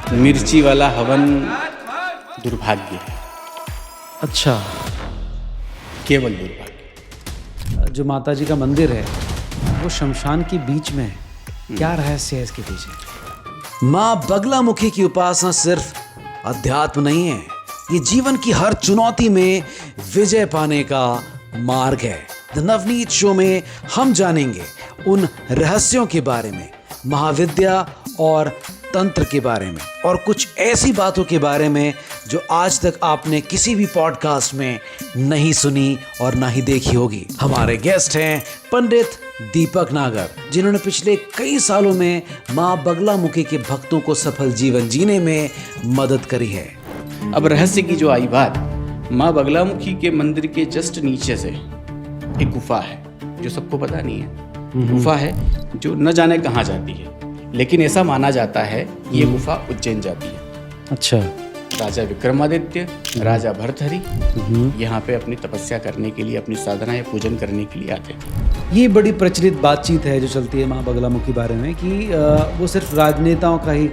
मिर्ची वाला हवन दुर्भाग्य है, अच्छा, केवल दुर्भाग्य। जो माता जी का मंदिर है वो शमशान के बीच में है, क्या रहस्य है इसके पीछे? माँ बगलामुखी की उपासना सिर्फ अध्यात्म नहीं है, ये जीवन की हर चुनौती में विजय पाने का मार्ग है। द नवनीत शो में हम जानेंगे उन रहस्यों के बारे में, महाविद्या और तंत्र के बारे में, और कुछ ऐसी बातों के बारे में जो आज तक आपने किसी भी पॉडकास्ट में नहीं सुनी और ना ही देखी होगी। हमारे गेस्ट हैं पंडित दीपक नागर, जिन्होंने पिछले कई सालों में माँ बगलामुखी के भक्तों को सफल जीवन जीने में मदद करी है। अब रहस्य की जो आई बात, माँ बगलामुखी के मंदिर के जस्ट नीचे से एक गुफा है जो सबको पता नहीं है। गुफा है जो न जाने कहाँ जाती है, लेकिन ऐसा माना जाता है कि ये गुफा उज्जैन जाती है। अच्छा, राजा विक्रमादित्य, राजा भर्तहरि यहाँ पे अपनी तपस्या करने के लिए, अपनी साधना या पूजन करने के लिए आते थे। ये बड़ी प्रचलित बातचीत है जो चलती है माँ बगलामुखी बारे में कि वो सिर्फ राजनेताओं का ही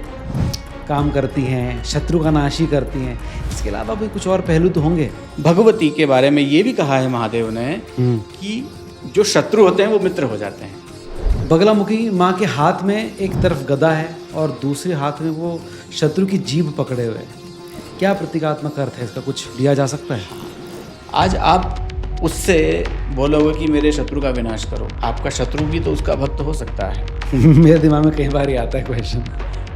काम करती हैं, शत्रु का नाश ही करती हैं। इसके अलावा भी कुछ और पहलू तो होंगे। भगवती के बारे में ये भी कहा है महादेव ने कि जो शत्रु होते हैं वो मित्र हो जाते हैं। बगलामुखी माँ के हाथ में एक तरफ गदा है और दूसरे हाथ में वो शत्रु की जीभ पकड़े हुए हैं। क्या प्रतीकात्मक अर्थ है इसका, कुछ लिया जा सकता है? आज आप उससे बोलोगे कि मेरे शत्रु का विनाश करो, आपका शत्रु भी तो उसका भक्त हो सकता है। मेरे दिमाग में कई बार ही आता है क्वेश्चन।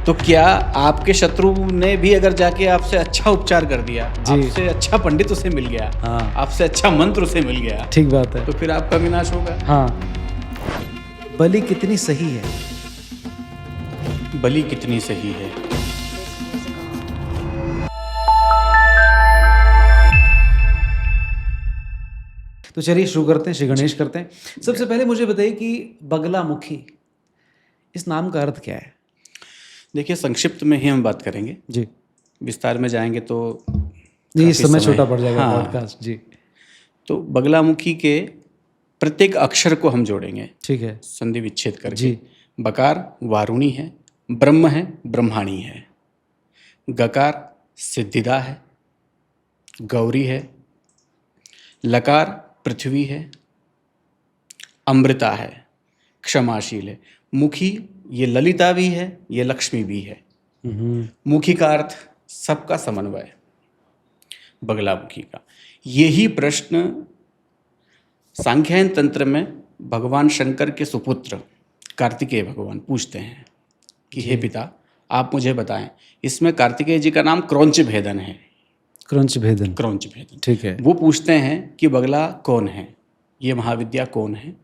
तो क्या आपके शत्रु ने भी अगर जाके आपसे अच्छा उपचार कर दिया, आपसे अच्छा पंडित उसे मिल गया, हाँ, आपसे अच्छा मंत्र उसे मिल गया, ठीक बात है, तो फिर आपका विनाश होगा। हाँ। बलि कितनी सही है? बलि कितनी सही है? तो चलिए शुरू करते हैं, श्री गणेश करते हैं। सबसे पहले मुझे बताइए कि बगलामुखी, इस नाम का अर्थ क्या है? देखिए, संक्षिप्त में ही हम बात करेंगे, जी, विस्तार में जाएंगे तो ये समय छोटा पड़ जाएगा हाँ। पॉडकास्ट। जी, तो बगलामुखी के प्रत्येक अक्षर को हम जोड़ेंगे, ठीक है संधि विच्छेद करके। जी। बकार वारुणी है, ब्रह्म है, ब्रह्माणी है। गकार सिद्धिदा है, गौरी है। लकार पृथ्वी है, अमृता है, क्षमाशील है। मुखी ये ललिता भी है, ये लक्ष्मी भी है। मुखी का अर्थ सबका समन्वय, बगलामुखी का। यही प्रश्न सांख्यायन तंत्र में भगवान शंकर के सुपुत्र कार्तिकेय भगवान पूछते हैं कि हे पिता, आप मुझे बताएं, इसमें कार्तिकेय जी का नाम क्रौंच भेदन है। क्रंच भेदन, क्रौंच भेदन, ठीक है। वो पूछते हैं कि बगला कौन है, ये महाविद्या कौन है,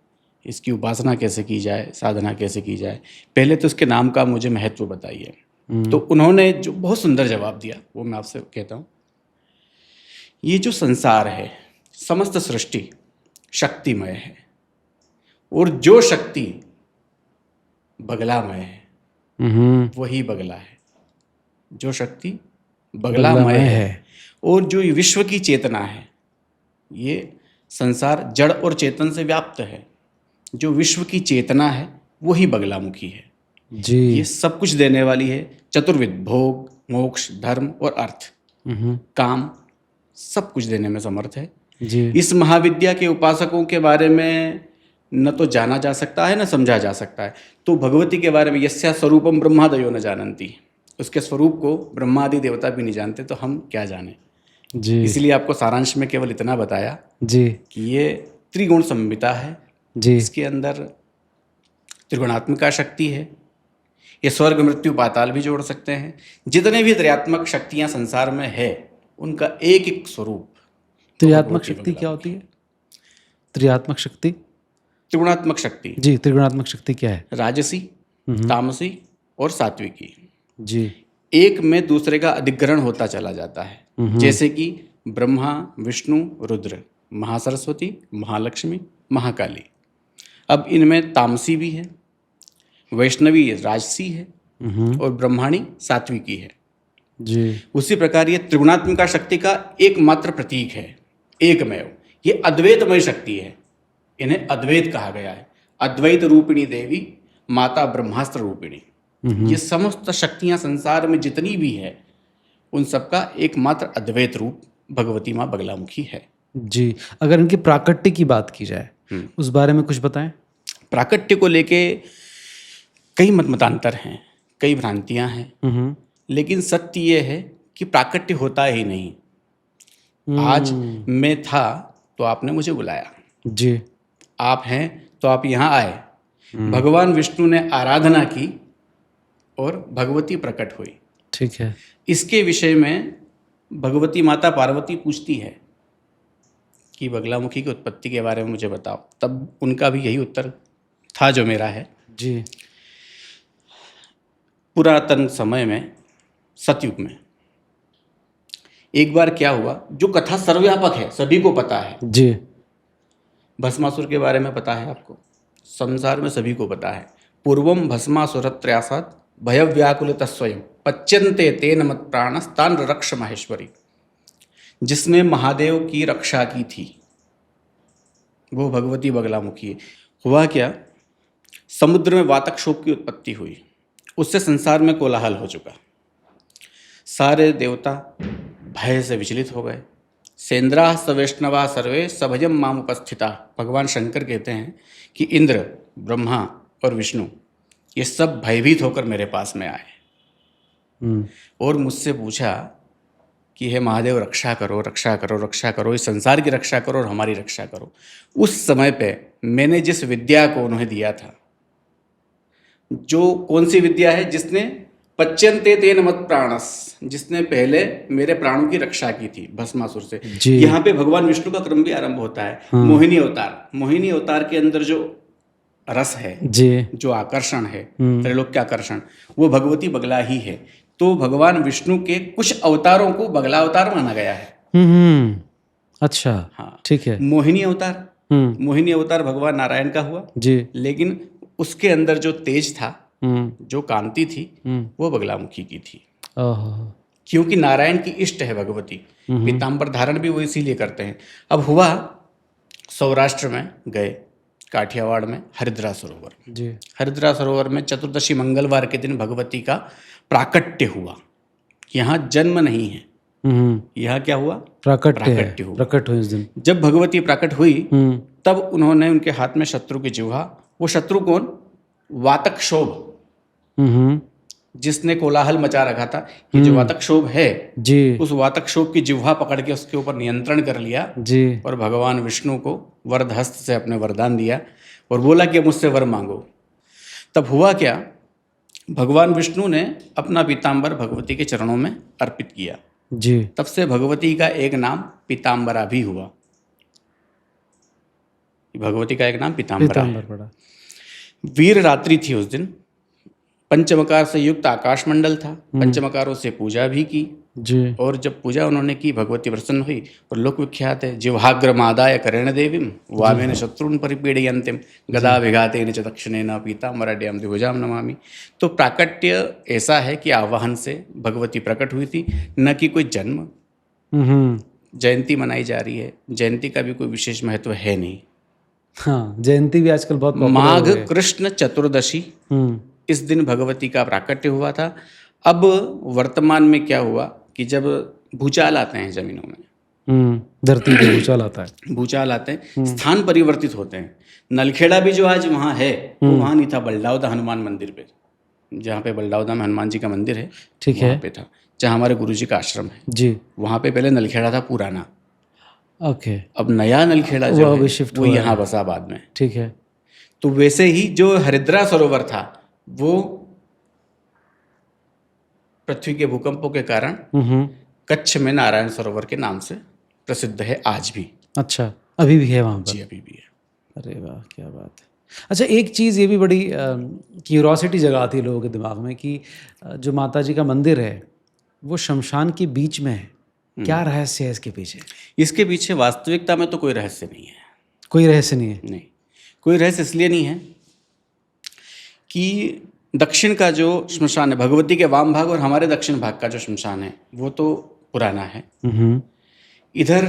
इसकी उपासना कैसे की जाए, साधना कैसे की जाए, पहले तो उसके नाम का मुझे महत्व बताइए। तो उन्होंने जो बहुत सुंदर जवाब दिया वो मैं आपसे कहता हूँ। ये जो संसार है, समस्त सृष्टि शक्तिमय है, और जो शक्ति बगलामय है वही बगला है। जो शक्ति बगलामय है और जो विश्व की चेतना है, ये संसार जड़ और चेतन से व्याप्त है। जो विश्व की चेतना है वही बगलामुखी है जी। ये सब कुछ देने वाली है। चतुर्विध, भोग, मोक्ष, धर्म और अर्थ, काम, सब कुछ देने में समर्थ है जी। इस महाविद्या के उपासकों के बारे में न तो जाना जा सकता है न समझा जा सकता है। तो भगवती के बारे में यस्या स्वरूपम ब्रह्मादयो न जानन्ति, उसके स्वरूप को ब्रह्मादि देवता भी नहीं जानते, तो हम क्या जाने जी। इसलिए आपको सारांश में केवल इतना बताया जी कि ये त्रिगुण संहिता है जी। इसके अंदर त्रिगुणात्मिका शक्ति है। ये स्वर्ग, मृत्यु, पाताल भी जोड़ सकते हैं। जितने भी त्रयात्मक शक्तियां संसार में है उनका एक एक स्वरूप। त्रियात्मक शक्ति क्या होती है? त्रियात्मक शक्ति, त्रिगुणात्मक शक्ति जी, त्रिगुणात्मक शक्ति क्या है? राजसी, तामसी और सात्विकी। जी। एक में दूसरे का अधिग्रहण होता चला जाता है, जैसे कि ब्रह्मा, विष्णु, रुद्र, महासरस्वती, महालक्ष्मी, महाकाली। अब इनमें तामसी भी है, वैष्णवी राजसी है और ब्रह्माणी सात्विकी है जी। उसी प्रकार ये त्रिगुणात्मिका शक्ति का एकमात्र प्रतीक है, एकमेव। ये अद्वैतमय शक्ति है, इन्हें अद्वैत कहा गया है। अद्वैत रूपिणी देवी माता ब्रह्मास्त्र रूपिणी। ये समस्त शक्तियां संसार में जितनी भी है उन सबका एकमात्र अद्वैत रूप भगवती माँ बगलामुखी है। जी, अगर इनके प्राकट्य की बात की जाए उस बारे में कुछ बताएं। प्राकट्य को लेके कई मतांतर हैं, कई भ्रांतियां हैं, लेकिन सत्य ये है कि प्राकट्य होता ही नहीं। आज मैं था तो आपने मुझे बुलाया, जी, आप हैं तो आप यहाँ आए, भगवान विष्णु ने आराधना की और भगवती प्रकट हुई। ठीक है। इसके विषय में भगवती माता पार्वती पूछती है कि बगलामुखी की उत्पत्ति के बारे में मुझे बताओ, तब उनका भी यही उत्तर था जो मेरा है। जी, पुरातन समय में, सतयुग में, एक बार क्या हुआ, जो कथा सर्वव्यापक है, सभी को पता है। जी, भस्मासुर के बारे में पता है आपको, संसार में सभी को पता है। पूर्वम भस्मासुरत्रयासात् भयव्याकुलित स्वयं पच्यन्ते तेन मत प्राणस्तान रक्ष माहेश्वरी। जिसने महादेव की रक्षा की थी वो भगवती बगलामुखी है। हुआ क्या, समुद्र में वातक्षोभ की उत्पत्ति हुई, उससे संसार में कोलाहल हो चुका। सारे देवता भय से विचलित हो गए। सेन्द्रा सवैष्णवा सर्वे सभजम माम उपस्थिता। भगवान शंकर कहते हैं कि इंद्र, ब्रह्मा और विष्णु ये सब भयभीत होकर मेरे पास में आए और मुझसे पूछा कि हे महादेव, रक्षा करो, रक्षा करो, रक्षा करो, इस संसार की रक्षा करो और हमारी रक्षा करो। उस समय पे मैंने जिस विद्या को उन्हें दिया था, जो कौन सी विद्या है, जिसने पच्यन्ते तेन मत प्राणस, जिसने पहले मेरे प्राणों की रक्षा की थी भस्मासुर से। यहाँ पे भगवान विष्णु का क्रम भी आरंभ होता है। मोहिनी अवतार, मोहिनी अवतार के अंदर जो रस है जी, जो आकर्षण है, त्रैलोक्य आकर्षण, वो भगवती बगला ही है। तो भगवान विष्णु के कुछ अवतारों को बगला अवतार माना गया है। अच्छा, हाँ, ठीक है। मोहिनी अवतार, मोहिनी अवतार भगवान नारायण का हुआ जी, लेकिन उसके अंदर जो तेज था, जो कांति थी, वो बगलामुखी की थी। क्योंकि नारायण की इष्ट है भगवती, पीताम्बर धारण भी वो इसीलिए करते हैं। अब हुआ, सौराष्ट्र में गए, काठियावाड़ में हरिद्रा सरोवर जी, हरिद्रा सरोवर में चतुर्दशी मंगलवार के दिन भगवती का प्राकट्य हुआ। यहाँ जन्म नहीं है, यहाँ क्या हुआ, प्राकट्य हुआ। प्रकट हुई उस दिन। जब भगवती प्रकट हुई तब उन्होंने उनके हाथ में शत्रु की जिह्वा, वो शत्रु कौन, वातक्षोभ, जिसने कोलाहल मचा रखा था, कि जो वातक्षोभ है जी, उस वातक्षोभ की जिह्वा पकड़ के उसके ऊपर नियंत्रण कर लिया जी, और भगवान विष्णु को वरदहस्त से अपने वरदान दिया और बोला कि मुझसे वर मांगो। तब हुआ क्या, भगवान विष्णु ने अपना पीताम्बर भगवती के चरणों में अर्पित किया जी, तब से भगवती का एक नाम पीताम्बरा भी हुआ। भगवती का एक नाम पीताम्बरा पड़ा। वीर रात्रि थी उस दिन, पंचमकार से युक्त आकाश मंडल था, पंचमकारों से पूजा भी की जी, और जब पूजा उन्होंने की भगवती प्रसन्न हुई और लोक विख्यात है, जिह्वाग्रमादाय करेण देवीम वामेन शत्रुन परिपीडयन्तीम गदा विघातेन च दक्षिणेन पीताम्बराढ्यां द्विभुजां नमामि। तो प्राकट्य ऐसा है कि आवाहन से भगवती प्रकट हुई थी, न कि कोई जन्म। जयंती मनाई जा रही है, जयंती का भी कोई विशेष महत्व है नहीं। हाँ, जयंती भी आजकल बहुत माघ कृष्ण चतुर्दशी, इस दिन भगवती का प्राकट्य हुआ था। अब वर्तमान में क्या हुआ कि जब भूचाल आते हैं जमीनों में, धरती पे भूचाल आता है, भूचाल आते हैं, स्थान परिवर्तित होते हैं। नलखेड़ा भी जो आज वहाँ है, वो वहाँ नहीं था, बलडाउदा हनुमान मंदिर पे, जहाँ पे बलडाउदा में हनुमान जी का मंदिर है, ठीक है, वहाँ पे था, जहाँ हमारे गुरु जी का आश्रम है जी। वहाँ पे पहले नलखेड़ा था पुराना, ओके, अब नया नलखेड़ा जो है वो यहाँ बसा बाद में, ठीक है। तो वैसे ही जो हरिद्रा सरोवर था वो पृथ्वी के भूकंपों के कारण कच्छ में नारायण सरोवर के नाम से प्रसिद्ध है आज भी। अच्छा, अभी भी है वहाँ पर? जी, अभी भी है। अरे वाह, क्या बात है। अच्छा, एक चीज़ ये भी बड़ी क्यूरोसिटी जगाती है लोगों के दिमाग में कि जो माता जी का मंदिर है वो शमशान के बीच में है, क्या रहस्य है इसके पीछे? इसके पीछे वास्तविकता में तो कोई रहस्य नहीं है। कोई रहस्य नहीं है? नहीं, कोई रहस्य इसलिए नहीं है कि दक्षिण का जो श्मशान है, भगवती के वाम भाग और हमारे दक्षिण भाग का जो श्मशान है वो तो पुराना है। इधर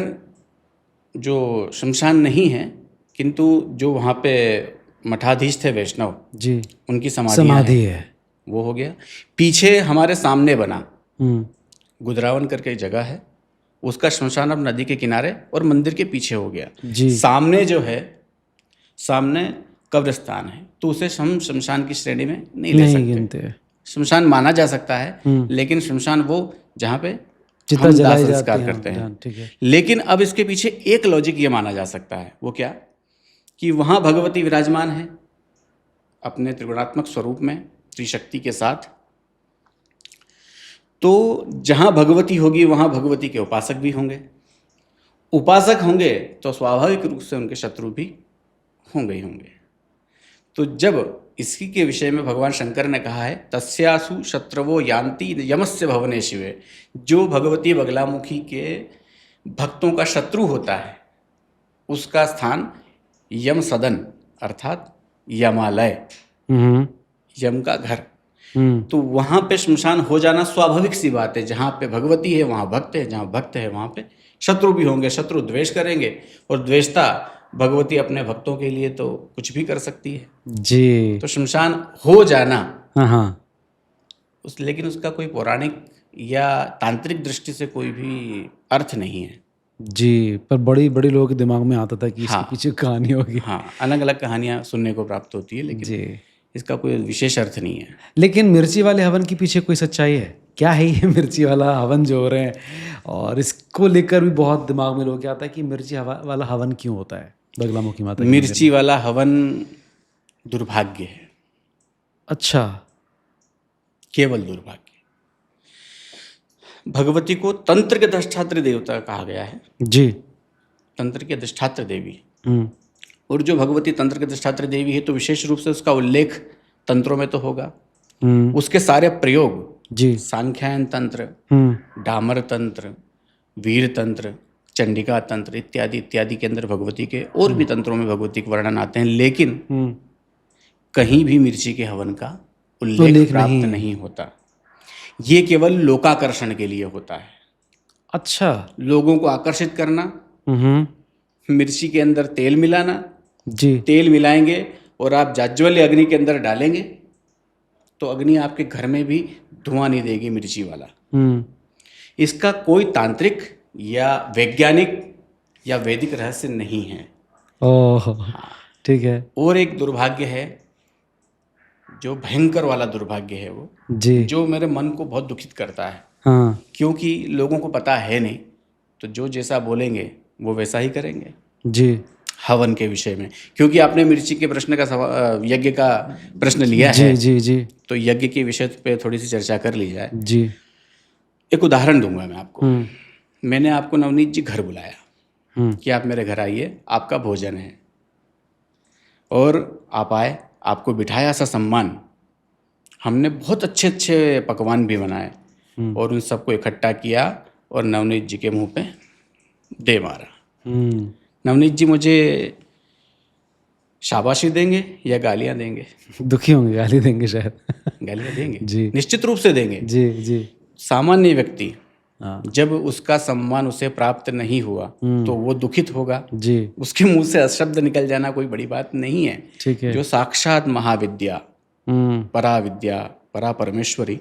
जो श्मशान नहीं है, किंतु जो वहाँ पे मठाधीश थे वैष्णव जी, उनकी समाधि है। वो हो गया। पीछे हमारे सामने बना हम्म, गुदरावन करके एक जगह है, उसका श्मशान अब नदी के किनारे और मंदिर के पीछे हो गया। जी। सामने जो है, सामने कब्रिस्तान है, तो उसे हम श्मशान की श्रेणी में नहीं ले नहीं सकते। गिनते। श्मशान माना जा सकता है, लेकिन श्मशान वो जहाँ पे चिता हम दाह जलाई जाती संस्कार है, करते हैं। हाँ, ठीक है। लेकिन अब इसके पीछे एक लॉजिक ये माना जा सकता है, वो क्या, कि वहाँ भगवती विराजमान है अपने त्रिगुणात्मक स्वरूप में त्रिशक्ति के साथ, तो जहाँ भगवती होगी वहाँ भगवती के उपासक भी होंगे। उपासक होंगे तो स्वाभाविक रूप से उनके शत्रु भी होंगे ही होंगे। तो जब इसी के विषय में भगवान शंकर ने कहा है, तस्यासु शत्रवो यान्ति यमस्य भवने शिवे, जो भगवती बगलामुखी के भक्तों का शत्रु होता है उसका स्थान यम सदन अर्थात यमालय, हम्म, यम का घर, हम्म, तो वहाँ पे श्मशान हो जाना स्वाभाविक सी बात है। जहाँ पे भगवती है वहाँ भक्त है, जहाँ भक्त है वहाँ पे शत्रु भी होंगे, शत्रु द्वेष करेंगे, और द्वेषता भगवती अपने भक्तों के लिए तो कुछ भी कर सकती है। जी। तो श्मशान हो जाना हाँ हाँ, लेकिन उसका कोई पौराणिक या तांत्रिक दृष्टि से कोई भी अर्थ नहीं है। जी, पर बड़ी बड़ी लोगों के दिमाग में आता था कि इसके हाँ। पीछे कहानी होगी। हाँ, अलग अलग कहानियाँ सुनने को प्राप्त होती है, लेकिन जी। इसका कोई विशेष अर्थ नहीं है। लेकिन मिर्ची वाले हवन के पीछे कोई सच्चाई है? क्या है ये मिर्ची वाला हवन जो हो रहे हैं, और इसको लेकर भी बहुत दिमाग में लोग क्या आता है कि मिर्ची वाला हवन क्यों होता है बगलामुखी माता के मंदिर में? मिर्ची वाला हवन दुर्भाग्य है, अच्छा। केवल दुर्भाग्य। भगवती को तंत्र के अधिष्ठात्री देवता कहा गया है, जी। तंत्र की अधिष्ठात्री देवी। हम्म, और जो भगवती तंत्र की अधिष्ठात्री देवी है तो विशेष रूप से उसका उल्लेख तंत्रों में तो होगा। उसके सारे प्रयोग, जी। सांख्यायन तंत्र, हम्म, डामर तंत्र, वीर तंत्र, चंडिका तंत्र इत्यादि इत्यादि के अंदर भगवती के और भी तंत्रों में भगवती के वर्णन आते हैं, लेकिन कहीं भी मिर्ची के हवन का उल्लेख प्राप्त नहीं होता। ये केवल लोकाकर्षण के लिए होता है, अच्छा। लोगों को आकर्षित करना। मिर्ची के अंदर तेल मिलाना, जी। तेल मिलाएंगे और आप जाज्वल्य अग्नि के अंदर डालेंगे तो अग्नि आपके घर में भी धुआं नहीं देगी मिर्ची वाला। इसका कोई तांत्रिक या वैज्ञानिक या वैदिक रहस्य नहीं है। ओह, ठीक है। और एक दुर्भाग्य है, जो भयंकर वाला दुर्भाग्य है वो, जी। जो मेरे मन को बहुत दुखित करता है, हाँ। क्योंकि लोगों को पता है नहीं, तो जो जैसा बोलेंगे वो वैसा ही करेंगे जी। हवन के विषय में। क्योंकि आपने मिर्ची के प्रश्न का यज्ञ का प्रश्न लिया जी, है, जी, जी, तो यज्ञ के विषय पे थोड़ी सी चर्चा कर ली जाए। जी। एक उदाहरण दूंगा मैं आपको। मैंने आपको नवनीत जी घर बुलाया कि आप मेरे घर आइए, आपका भोजन है, और आप आए, आपको बिठाया, सा सम्मान। हमने बहुत अच्छे अच्छे पकवान भी बनाए और उन सबको इकट्ठा किया और नवनीत जी के मुंह पे दे मारा। नवनीत जी मुझे शाबाशी देंगे या गालियां देंगे? दुखी होंगे, गाली देंगे शायद। गालियां देंगे जी। निश्चित रूप से देंगे। जी, जी। सामान्य व्यक्ति हाँ। जब उसका सम्मान उसे प्राप्त नहीं हुआ तो वो दुखित होगा। जी। उसके मुंह से अशब्द निकल जाना कोई बड़ी बात नहीं है। ठीक है। जो साक्षात महाविद्या, परा विद्या, परा परमेश्वरी,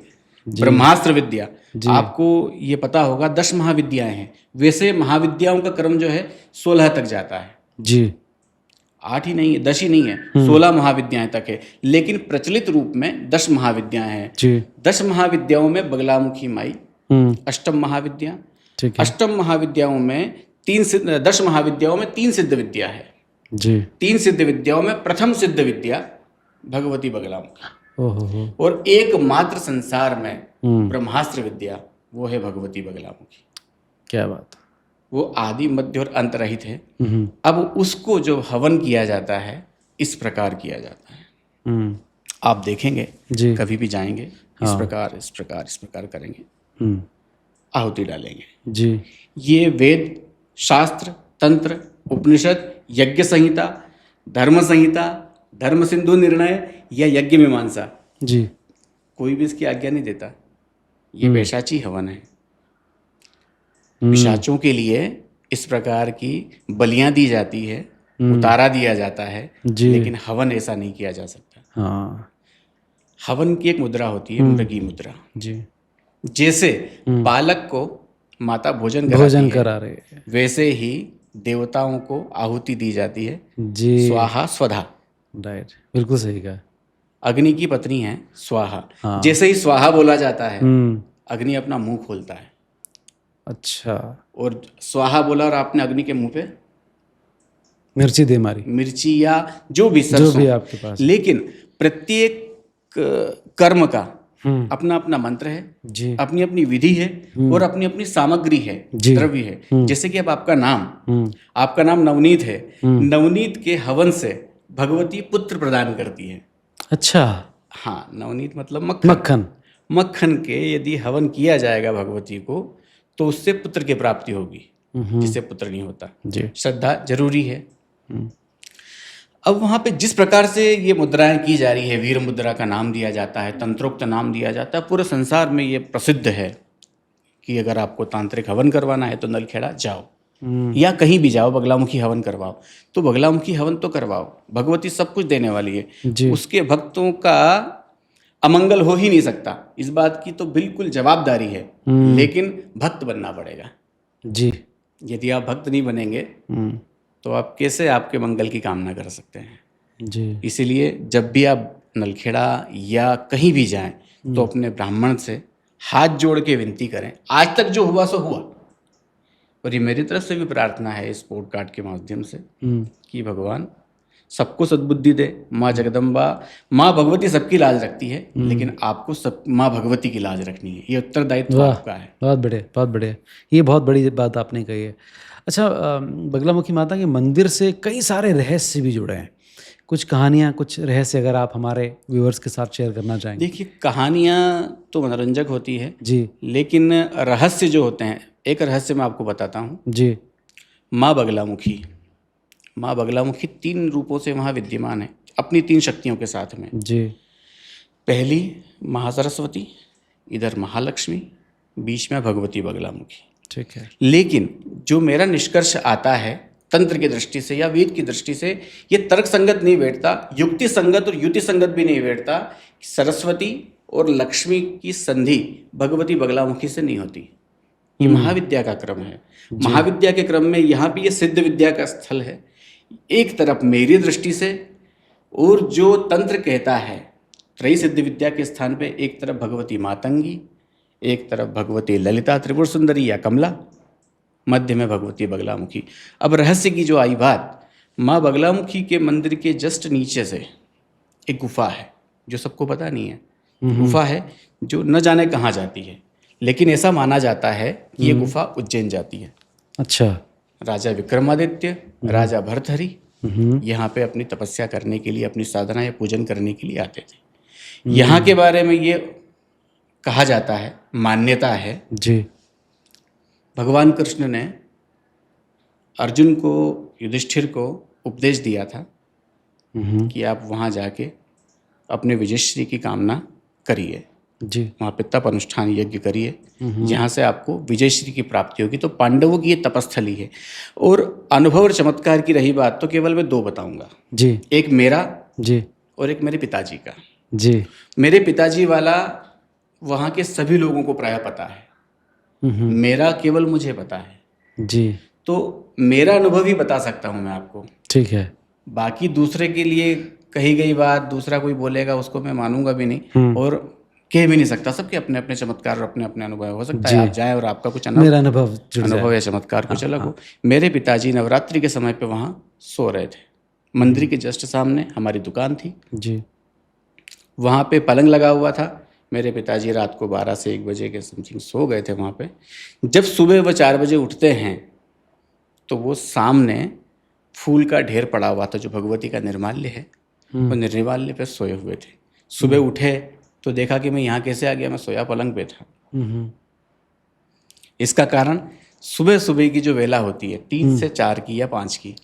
ब्रह्मास्त्र विद्या, आपको ये पता होगा 10 महाविद्याएं हैं। वैसे महाविद्याओं का क्रम जो है 16 तक जाता है। जी। 8 ही नहीं है, 10 ही नहीं है, 16 महाविद्याएं तक है। लेकिन प्रचलित रूप में 10 महाविद्याएं हैं। जी। 10 महाविद्याओं में बगलामुखी माई अष्टम महाविद्या। ठीक है। अष्टम महाविद्याओं में 10 महाविद्याओं में 3 सिद्ध विद्या है। जी। 3 सिद्ध विद्याओं में प्रथम सिद्ध विद्या भगवती बगलामुखी, ओहो। और एकमात्र संसार में ब्रह्मास्त्र विद्या, वो है भगवती बगलामुखी। क्या बात। वो आदि मध्य और अंत रहित है। अब उसको जो हवन किया जाता है इस प्रकार किया जाता है। आप देखेंगे जी। कभी भी जाएंगे, इस प्रकार इस प्रकार इस प्रकार करेंगे, आहुति डालेंगे। जी। ये वेद, शास्त्र, तंत्र, उपनिषद, यज्ञ संहिता, धर्म संहिता, धर्म सिंधु निर्णय या यज्ञ मीमांसा, जी। कोई भी इसकी आज्ञा नहीं देता। ये पैशाची हवन है। पिशाचों के लिए इस प्रकार की बलियां दी जाती है, उतारा दिया जाता है, जी। लेकिन हवन ऐसा नहीं किया जा सकता। हाँ। हवन की एक मुद्रा होती है, मृगी मुद्रा। जी। जैसे बालक को माता भोजन भोजन कराती है, करा रहे हैं। वैसे ही देवताओं को आहुति दी जाती है, जी। स्वाहा स्वधा। राइट, बिल्कुल सही कहा। अग्नि की पत्नी है स्वाहा। हाँ। जैसे ही स्वाहा बोला जाता है, हम्म। अग्नि अपना मुंह खोलता है, अच्छा। और स्वाहा बोला और आपने अग्नि के मुंह पे मिर्ची दे मारी, मिर्ची या जो भी जो सरसों, भी आपके पास। लेकिन प्रत्येक कर्म का हम्म। अपना अपना मंत्र है, जी। अपनी अपनी विधि है, और अपनी अपनी सामग्री है, जी। द्रव्य है। जैसे कि अब हम्म। आपका नाम नवनीत है, नवनीत के हवन से भगवती पुत्र प्रदान करती है। अच्छा। हाँ, नवनीत मतलब मक्खन। मक्खन। मक्खन के यदि हवन किया जाएगा भगवती को, तो उससे पुत्र की प्राप्ति होगी, जिससे पुत्र नहीं होता। जी। श्रद्धा जरूरी है। अब वहाँ पे जिस प्रकार से ये मुद्राएं की जा रही है, वीर मुद्रा का नाम दिया जाता है, तंत्रोक्त नाम दिया जाता है, पूरे संसार में ये प्रसिद्ध है कि अगर आपको तांत्रिक हवन करवाना है तो नलखेड़ा जाओ, या कहीं भी जाओ, बगलामुखी हवन करवाओ। तो बगलामुखी हवन तो करवाओ, भगवती सब कुछ देने वाली है, जी। उसके भक्तों का अमंगल हो ही नहीं सकता, इस बात की तो बिल्कुल जवाबदारी है। लेकिन भक्त बनना पड़ेगा। जी। यदि आप भक्त नहीं बनेंगे तो आप कैसे आपके मंगल की कामना कर सकते हैं। जी। इसीलिए जब भी आप नलखेड़ा या कहीं भी जाएं तो अपने ब्राह्मण से हाथ जोड़ के विनती करें, आज तक जो हुआ सो हुआ। और ये मेरी तरफ से भी प्रार्थना है इस पॉडकास्ट के माध्यम से कि भगवान सबको सद्बुद्धि दे। माँ जगदम्बा, माँ भगवती सबकी लाज रखती है, लेकिन आपको सब माँ भगवती की लाज रखनी है, ये उत्तरदायित्व आपका है। बहुत बढ़िया, बहुत बढ़िया। ये बहुत बड़ी बात आपने कही है। अच्छा, बगलामुखी माता के मंदिर से कई सारे रहस्य भी जुड़े हैं। कुछ कहानियाँ, कुछ रहस्य अगर आप हमारे व्यूअर्स के साथ शेयर करना चाहेंगे। देखिए, कहानियाँ तो मनोरंजक होती है जी। लेकिन रहस्य जो होते हैं, एक रहस्य मैं आपको बताता हूँ। जी। माँ बगलामुखी, माँ बगलामुखी 3 रूपों से वहाँ विद्यमान है, अपनी 3 शक्तियों के साथ में। जी। पहली महासरस्वती, इधर महालक्ष्मी, बीच में भगवती बगलामुखी। ठीक है। लेकिन जो मेरा निष्कर्ष आता है तंत्र की दृष्टि से या वेद की दृष्टि से, ये तर्क संगत नहीं बैठता, युक्ति संगत और युति संगत भी नहीं बैठता। सरस्वती और लक्ष्मी की संधि भगवती बगलामुखी से नहीं होती। ये महाविद्या का क्रम है। महाविद्या के क्रम में यहाँ भी ये सिद्ध विद्या का स्थल है, एक तरफ मेरी दृष्टि से, और जो तंत्र कहता है त्रयी सिद्ध विद्या के स्थान पे एक तरफ भगवती मातंगी, एक तरफ भगवती ललिता त्रिपुर सुंदरी या कमला, मध्य में भगवती बगलामुखी। अब रहस्य की जो आई बात, माँ बगलामुखी के मंदिर के जस्ट नीचे से एक गुफा है, जो सबको पता नहीं है। गुफा है जो न जाने कहाँ जाती है, लेकिन ऐसा माना जाता है कि ये गुफा उज्जैन जाती है। अच्छा। राजा विक्रमादित्य, राजा भर्तहरि यहाँ पे अपनी तपस्या करने के लिए, अपनी साधना या पूजन करने के लिए आते थे। यहाँ के बारे में ये कहा जाता है, मान्यता है, जी। भगवान कृष्ण ने अर्जुन को, युधिष्ठिर को उपदेश दिया था कि आप वहाँ जाके अपने विजयश्री की कामना करिए, जी। वहाँ पे तप अनुष्ठान यज्ञ करिए, जहाँ से आपको विजयश्री की प्राप्ति होगी। तो पांडवों की ये तपस्थली है। और अनुभव और चमत्कार की रही बात, तो केवल मैं 2 बताऊंगा। जी। एक मेरा, जी। और एक मेरे पिताजी का। जी। मेरे पिताजी वाला वहाँ के सभी लोगों को प्रायः पता है, मेरा केवल मुझे पता है। जी। तो मेरा अनुभव ही बता सकता हूँ मैं आपको। ठीक है। बाकी दूसरे के लिए कही गई बात दूसरा कोई बोलेगा, उसको मैं मानूंगा भी नहीं और कह भी नहीं सकता। सबके अपने अपने चमत्कार और अपने अपने अनुभव हो सकता है आप जाएं और आपका कुछ मेरा अनुभव या चमत्कार कुछ अलग हो। मेरे पिताजी नवरात्रि के समय पे वहाँ सो रहे थे। मंदिर के जस्ट सामने हमारी दुकान थी जी। वहाँ पे पलंग लगा हुआ था। मेरे पिताजी रात को 12 से 1 बजे के समथिंग सो गए थे वहाँ पे। जब सुबह वो 4 बजे उठते हैं तो वो सामने फूल का ढेर पड़ा हुआ था, जो भगवती का निर्माल्य है, वो निर्माल्य पे सोए हुए थे। सुबह उठे तो देखा कि मैं यहाँ कैसे आ गया, मैं सोया पलंग पे था। इसका कारण सुबह सुबह की जो वेला होती है 3 से 4 की या 5 की,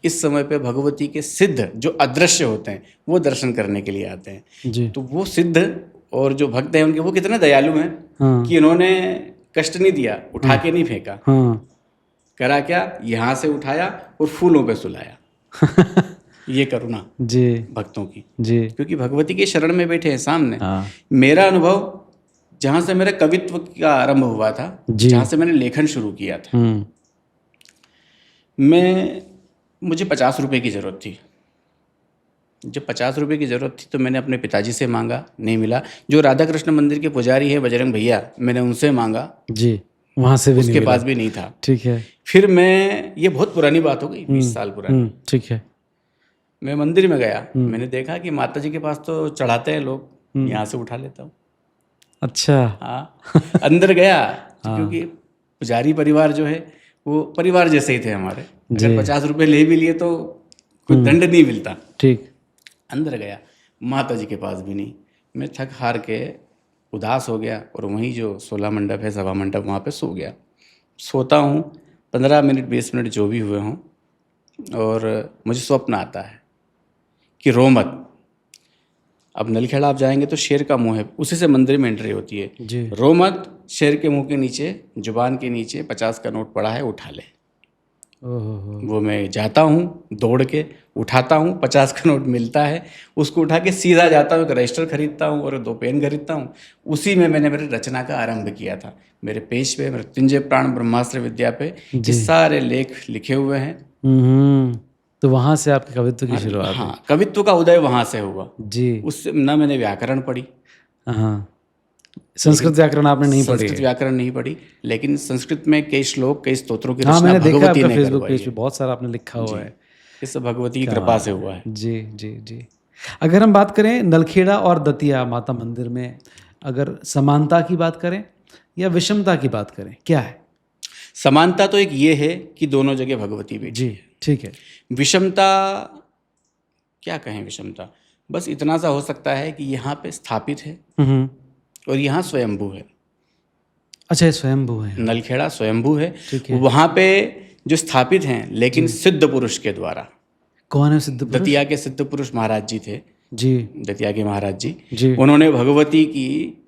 इस समय पे भगवती के सिद्ध जो अदृश्य होते हैं वो दर्शन करने के लिए आते हैं जी। तो वो सिद्ध और जो भक्त हैं उनके, वो कितने दयालु हैं कि इन्होंने कष्ट नहीं दिया, उठा के नहीं फेंका। करा क्या, यहाँ से उठाया और फूलों पे सुलाया। ये करुणा जी भक्तों की, जी क्योंकि भगवती के शरण में बैठे हैं सामने। हाँ मेरा अनुभव जहाँ से मेरा कवित्व का आरंभ हुआ था, जी। जहाँ से मैंने लेखन शुरू किया था, मुझे 50 रुपए की ज़रूरत थी। जब 50 रुपए की ज़रूरत थी तो मैंने अपने पिताजी से मांगा, नहीं मिला। जो राधा कृष्ण मंदिर के पुजारी है बजरंग भैया, मैंने उनसे मांगा, जी, वहाँ से भी नहीं उसके मिला। पास भी नहीं था। ठीक है। फिर मैं, ये बहुत पुरानी बात हो गई, 20 साल पुरानी, ठीक है। मैं मंदिर में गया, मैंने देखा कि माता जी के पास तो चढ़ाते हैं लोग, यहाँ से उठा लेता हूँ। अच्छा। हाँ, अंदर गया तो क्योंकि पुजारी परिवार जो है वो परिवार जैसे ही थे हमारे, अगर 50 रुपए ले भी लिए तो कोई दंड नहीं मिलता। ठीक। अंदर गया, माता जी के पास भी नहीं। मैं थक हार के उदास हो गया और वहीं जो 16 मंडप है, सभा मंडप, वहाँ पे सो गया। सोता हूँ 15 मिनट 20 मिनट जो भी हुए हों, और मुझे स्वप्न आता है कि रो मत। अब नलखेड़ा आप जाएंगे तो शेर का मुंह है, उसी से मंदिर में एंट्री होती है। जी। रो मत, शेर के मुंह के नीचे, जुबान के नीचे 50 का नोट पड़ा है, उठा ले। ओहो। वो मैं जाता हूँ, दौड़ के उठाता हूँ, 50 का नोट मिलता है, उसको उठा के सीधा जाता हूँ, एक रजिस्टर खरीदता हूँ और 2 पेन खरीदता हूँ। उसी में मैंने मेरी रचना का आरंभ किया था। मेरे पेज पे, मृत्युंजय प्राण ब्रह्मास्त्र विद्या पे ये सारे लेख लिखे हुए हैं। तो वहाँ से आपके कवित्व की शुरुआत? हाँ, कवित्व का उदय वहाँ से हुआ जी। उससे ना मैंने व्याकरण पढ़ी, हाँ, संस्कृत व्याकरण आपने नहीं पढ़ी? संस्कृत व्याकरण नहीं पढ़ी, लेकिन संस्कृत में कई श्लोक, कई स्तोत्रों की हाँ, रचना मैंने देखा भगवती आपका ने फेसबुक करवाई पेज पे है। बहुत सारा आपने लिखा हुआ है। ये सब भगवती की कृपा से हुआ है। जी जी जी। अगर हम बात करें नलखेड़ा और दतिया माता मंदिर में, अगर समानता की बात करें या विषमता की बात करें, क्या है? समानता तो एक ये है कि दोनों जगह भगवती बैठी जी, है। ठीक है। विषमता क्या कहें, विषमता बस इतना सा हो सकता है कि यहाँ पे स्थापित है और यहाँ स्वयंभू है। अच्छा, ये स्वयंभू है। नलखेड़ा स्वयंभू है, ठीक है। वहाँ पे जो स्थापित हैं, लेकिन सिद्ध पुरुष के द्वारा। कौन है सिद्ध पुरुष? दतिया के सिद्ध पुरुष महाराज जी थे, जी दतिया के महाराज जी। जी। उन्होंने भगवती की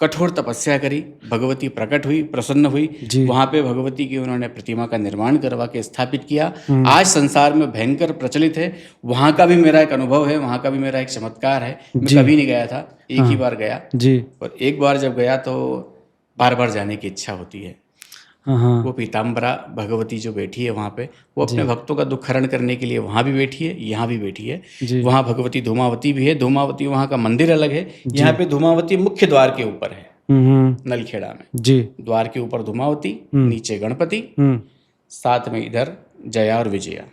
कठोर तपस्या करी, भगवती प्रकट हुई, प्रसन्न हुई। जी। वहाँ पे भगवती की उन्होंने प्रतिमा का निर्माण करवा के स्थापित किया। आज संसार में भयंकर प्रचलित है। वहाँ का भी मेरा एक अनुभव है, वहाँ का भी मेरा एक चमत्कार है। मैं कभी नहीं गया था, एक ही बार गया। जी। और एक बार जब गया तो बार बार जाने की इच्छा होती है। हाँ। वो पीताम्बरा भगवती जो बैठी है वहाँ पे, वो अपने भक्तों का दुख हरण करने के लिए वहाँ भी बैठी है, यहाँ भी बैठी है। वहाँ भगवती धूमावती भी है। धूमावती वहाँ का मंदिर अलग है, यहाँ पे धूमावती मुख्य द्वार के ऊपर है। नलखेड़ा में जी। द्वार के ऊपर धूमावती, नीचे गणपति, साथ में इधर जया और विजया,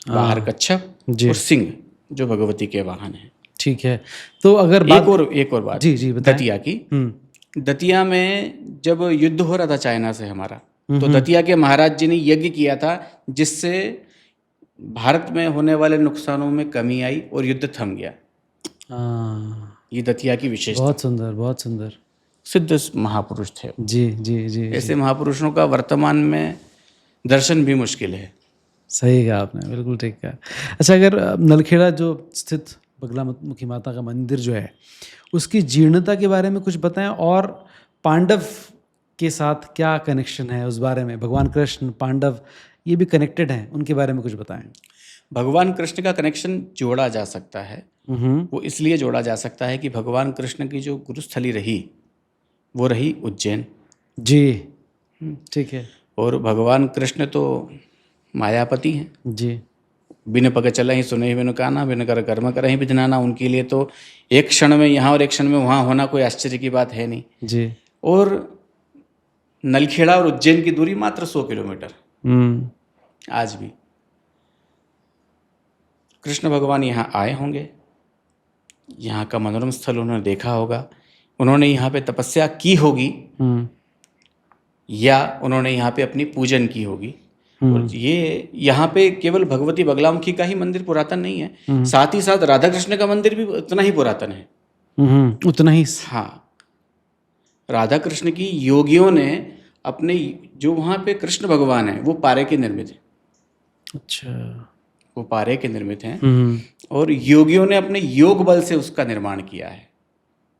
बाहर कच्छप और सिंह जो भगवती के वाहन है। ठीक है। तो अगर एक और बात जी बताएं। दतिया की। दतिया में जब युद्ध हो रहा था चाइना से हमारा, तो दतिया के महाराज जी ने यज्ञ किया था, जिससे भारत में होने वाले नुकसानों में कमी आई और युद्ध थम गया। ये दतिया की विशेषता। बहुत सुंदर, बहुत सुंदर। सिद्ध महापुरुष थे। जी जी जी। ऐसे महापुरुषों का वर्तमान में दर्शन भी मुश्किल है। सही कहा आपने, बिल्कुल ठीक कहा। अच्छा, अगर नलखेड़ा जो स्थित बगलामुखी माता का मंदिर जो है, उसकी जीर्णता के बारे में कुछ बताएं, और पांडव के साथ क्या कनेक्शन है उस बारे में? भगवान कृष्ण, पांडव, ये भी कनेक्टेड हैं, उनके बारे में कुछ बताएं। भगवान कृष्ण का कनेक्शन जोड़ा जा सकता है। वो इसलिए जोड़ा जा सकता है कि भगवान कृष्ण की जो गुरुस्थली रही, वो रही उज्जैन। जी, ठीक है। और भगवान कृष्ण तो मायापति हैं। जी। बिन पग चला ही सुने ही बिन काना, बिन कर कर्म कर ही बिजनाना। उनके लिए तो एक क्षण में यहाँ और एक क्षण में वहाँ होना कोई आश्चर्य की बात है नहीं। जी। और नलखेड़ा और उज्जैन की दूरी मात्र 100 किलोमीटर। आज भी कृष्ण भगवान यहाँ आए होंगे, यहाँ का मनोरम स्थल उन्होंने देखा होगा, उन्होंने यहाँ पे तपस्या की होगी, या उन्होंने यहाँ पे अपनी पूजन की होगी। और ये यहाँ पे केवल भगवती बगलामुखी का ही मंदिर पुरातन नहीं है, साथ ही साथ राधा कृष्ण का मंदिर भी उतना ही पुरातन है। उतना ही। हाँ, राधा कृष्ण की योगियों ने अपने, जो वहाँ पे कृष्ण भगवान है वो पारे के निर्मित है। अच्छा। वो पारे के निर्मित हैं, और योगियों ने अपने योग बल से उसका निर्माण किया है।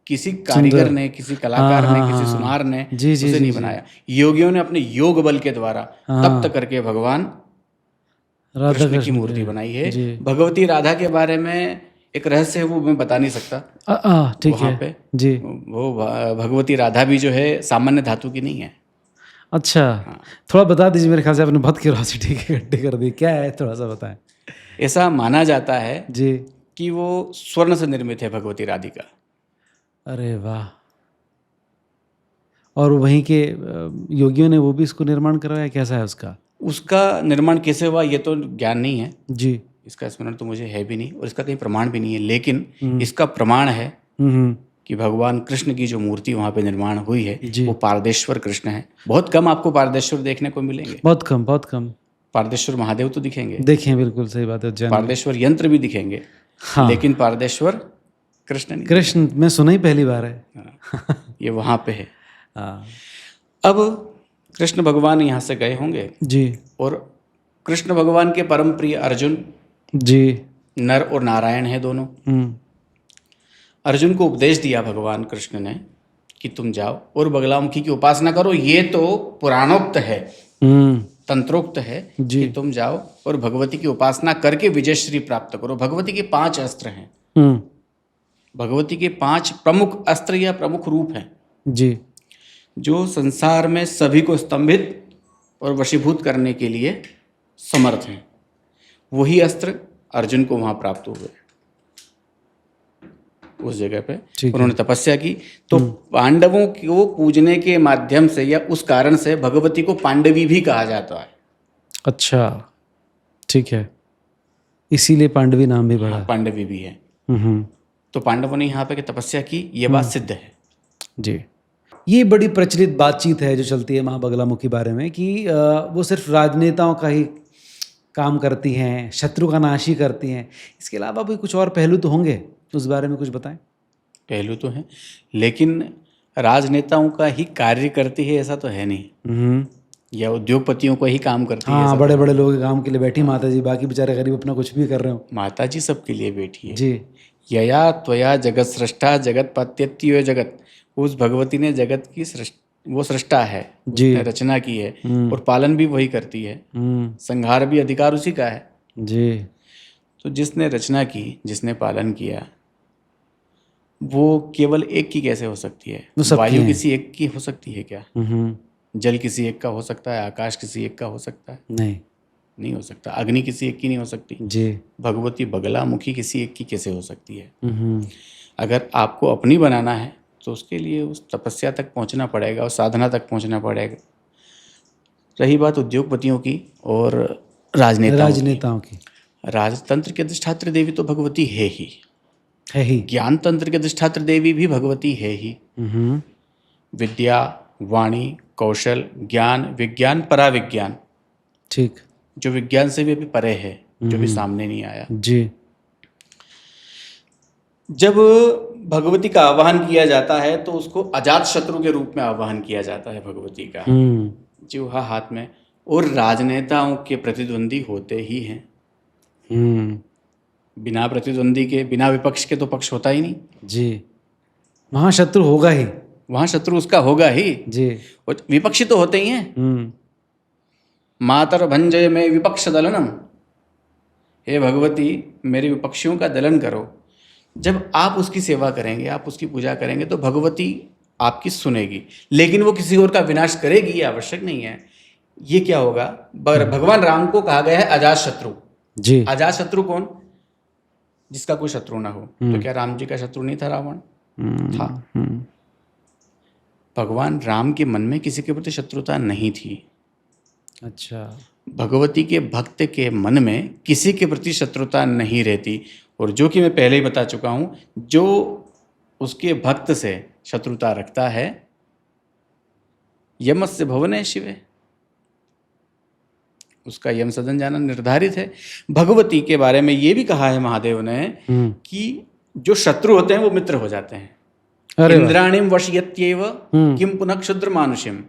किसी कारीगर ने, किसी कलाकार ने, किसी सुनार ने उसे नहीं बनाया। योगियों ने अपने योग बल के द्वारा तप्त करके भगवान राधा कृष्ण की कृष्ण मूर्ति के, बनाई है। जी। भगवती राधा के बारे में एक रहस्य है, वो मैं बता नहीं सकता ठीक वहाँ है पे। जी। वो भगवती राधा भी जो है सामान्य धातु की नहीं है। अच्छा, थोड़ा बता दीजिए, मेरे ख्याल से आपने बहुत क्यूरोसिटी इकट्ठी कर दी, क्या है थोड़ा सा बताएं। ऐसा माना जाता है जी। कि वो स्वर्ण से निर्मित है भगवती राधिका। अरे वाह। और वहीं के योगियों ने वो भी इसको निर्माण करवाया, कैसा है उसका? उसका निर्माण कैसे हुआ ये तो ज्ञान नहीं है, जी। इसका स्मरण तो मुझे है भी नहीं और इसका कहीं प्रमाण भी नहीं है, लेकिन इसका प्रमाण है हम्म। कि भगवान कृष्ण की जो मूर्ति वहाँ पे निर्माण हुई है जी। वो पारदेश्वर कृष्ण है। बहुत कम आपको पारदेश्वर देखने को मिलेंगे। बहुत कम, बहुत कम। पारदेश्वर महादेव तो दिखेंगे, देखें, बिल्कुल सही बात है, उज्जैन में। पारदेश्वर यंत्र भी दिखेंगे, हाँ। लेकिन पारदेश्वर कृष्ण नहीं कृष्ण मैं सुना ही पहली बार है। दिखेंगे। ये वहाँ पे है। हाँ। अब कृष्ण भगवान यहाँ से गए होंगे जी। और कृष्ण भगवान के परम प्रिय अर्जुन, जी। नर और नारायण है दोनों। अर्जुन को उपदेश दिया भगवान कृष्ण ने कि तुम जाओ और बगलामुखी की उपासना करो। ये तो पुराणोक्त है, तंत्रोक्त है कि तुम जाओ और भगवती की उपासना करके विजयश्री प्राप्त करो। भगवती के 5 अस्त्र हैं। भगवती के 5 प्रमुख अस्त्र या प्रमुख रूप हैं जी। जो संसार में सभी को स्तंभित और वशीभूत करने के लिए समर्थ हैं। वही अस्त्र अर्जुन को वहां प्राप्त हुए। उस जगह पे उन्होंने तपस्या की, तो पांडवों को पूजने के माध्यम से या उस कारण से भगवती को पांडवी भी कहा जाता है। अच्छा, ठीक है, इसीलिए पांडवी नाम भी पड़ा। पांडवी भी है। तो पांडवों ने यहाँ पे तपस्या की, ये बात सिद्ध है। जी। ये बड़ी प्रचलित बातचीत है जो चलती है माँ बगलामुखी बारे में कि वो सिर्फ राजनेताओं का ही काम करती हैं, शत्रु का नाश ही करती हैं। इसके अलावा भी कुछ और पहलू तो होंगे, उस बारे में कुछ बताएं। पहलू तो हैं, लेकिन राजनेताओं का ही कार्य करती है ऐसा तो है नहीं, या उद्योगपतियों को ही काम करती है। हाँ, बड़े बड़े लोग काम के लिए बैठी माता जी, बाकी बेचारे गरीब अपना कुछ भी कर रहे हो। माता जी सबके लिए बैठी है जी। यया त्वया जगत सृष्टा जगत पत्यत्यो जगत। उस भगवती ने जगत की वो सृष्टा है, उसने रचना की है और पालन भी वही करती है। संहार भी अधिकार उसी का है। जी। तो जिसने रचना की, जिसने पालन किया, वो केवल एक की कैसे हो सकती है? वायु किसी एक की हो सकती है क्या? जल किसी एक का हो सकता है? आकाश किसी एक का हो सकता है? नहीं हो सकता। अग्नि किसी एक की नहीं हो सकती जी। भगवती बगलामुखी किसी एक की कैसे हो सकती है? अगर आपको अपनी बनाना है तो उसके लिए उस तपस्या तक पहुंचना पड़ेगा, उस साधना तक पहुंचना पड़ेगा। रही बात उद्योगपतियों की और राजनेताओं की, राजतंत्र के अधिष्ठात्री देवी तो भगवती है ही। ज्ञान तंत्र के अधिष्ठात्री देवी भी भगवती है ही। विद्या, वाणी, कौशल, ज्ञान, विज्ञान, पराविज्ञान, ठीक, जो विज्ञान से भी अभी परे है, जो भी सामने नहीं आया। जी। जब भगवती का आह्वान किया जाता है तो उसको अजात शत्रु के रूप में आह्वान किया जाता है भगवती का, जिह्वा हाथ में। और राजनेताओं के प्रतिद्वंदी होते ही हैं। बिना प्रतिद्वंदी के, बिना विपक्ष के तो पक्ष होता ही नहीं। जी। वहाँ शत्रु होगा ही, वहाँ शत्रु उसका होगा ही जी। और विपक्षी तो होते ही हैं। मातर भंजय में विपक्ष दलनम। हे भगवती, मेरे विपक्षियों का दलन करो। जब आप उसकी सेवा करेंगे, आप उसकी पूजा करेंगे तो भगवती आपकी सुनेगी, लेकिन वो किसी और का विनाश करेगी ये आवश्यक नहीं है। ये क्या होगा? भगवान राम को कहा गया है अजात शत्रु। जी। अजात शत्रु कौन? जिसका कोई शत्रु ना हो। तो क्या राम जी का शत्रु नहीं था रावण? था। भगवान राम के मन में किसी के प्रति शत्रुता नहीं थी। अच्छा। भगवती के भक्त के मन में किसी के प्रति शत्रुता नहीं रहती। और जो कि मैं पहले ही बता चुका हूं, जो उसके भक्त से शत्रुता रखता है, यमस्य भवने शिवे, उसका यम सदन जाना निर्धारित है। भगवती के बारे में ये भी कहा है महादेव ने कि जो शत्रु होते हैं वो मित्र हो जाते हैं। इंद्राणीम वशयत्यैव किम पुनः क्षुद्र मानुषिम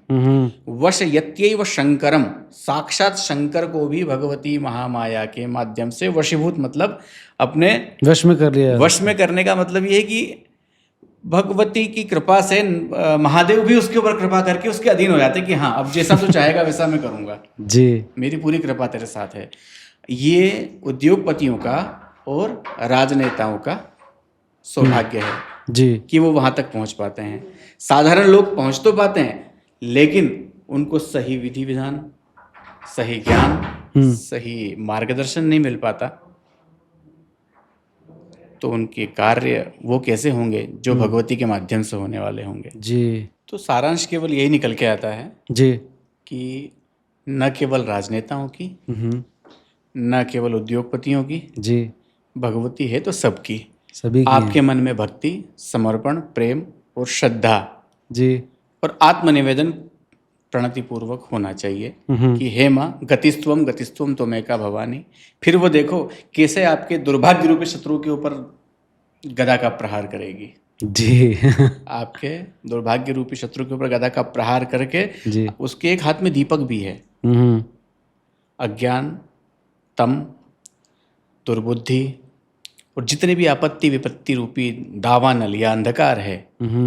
वशयत्यैव शंकरम। साक्षात शंकर को भी भगवती महामाया के माध्यम से वशीभूत, मतलब अपने वश में कर लिया। वश में करने का मतलब ये है कि भगवती की कृपा से महादेव भी उसके ऊपर कृपा करके उसके अधीन हो जाते हैं कि हाँ, अब जैसा तू चाहेगा वैसा मैं करूंगा। जी। मेरी पूरी कृपा तेरे साथ है। ये उद्योगपतियों का और राजनेताओं का सौभाग्य है जी कि वो वहाँ तक पहुँच पाते हैं। साधारण लोग पहुँच तो पाते हैं, लेकिन उनको सही विधि विधान, सही ज्ञान, सही मार्गदर्शन नहीं मिल पाता, तो उनके कार्य वो कैसे होंगे जो भगवती के माध्यम से होने वाले होंगे। जी तो सारांश केवल यही निकल के आता है जी कि न केवल राजनेताओं की, हम्म, न केवल उद्योगपतियों की, जी भगवती है तो सबकी। सभी की आपके हैं। मन में भक्ति, समर्पण, प्रेम और श्रद्धा जी और आत्मनिवेदन प्रणतिपूर्वक होना चाहिए कि हे माँ गतिस्त्वम गतिस्त्वम त्वमेका भवानी। फिर वो देखो कैसे आपके दुर्भाग्य रूपी शत्रु के ऊपर गदा का प्रहार करेगी। जी आपके दुर्भाग्य रूपी शत्रु के ऊपर गदा का प्रहार करके जी उसके एक हाथ में दीपक भी है। हम्म, अज्ञान, तम, दुर्बुद्धि और जितने भी आपत्ति विपत्ति रूपी दावानल या अंधकार है,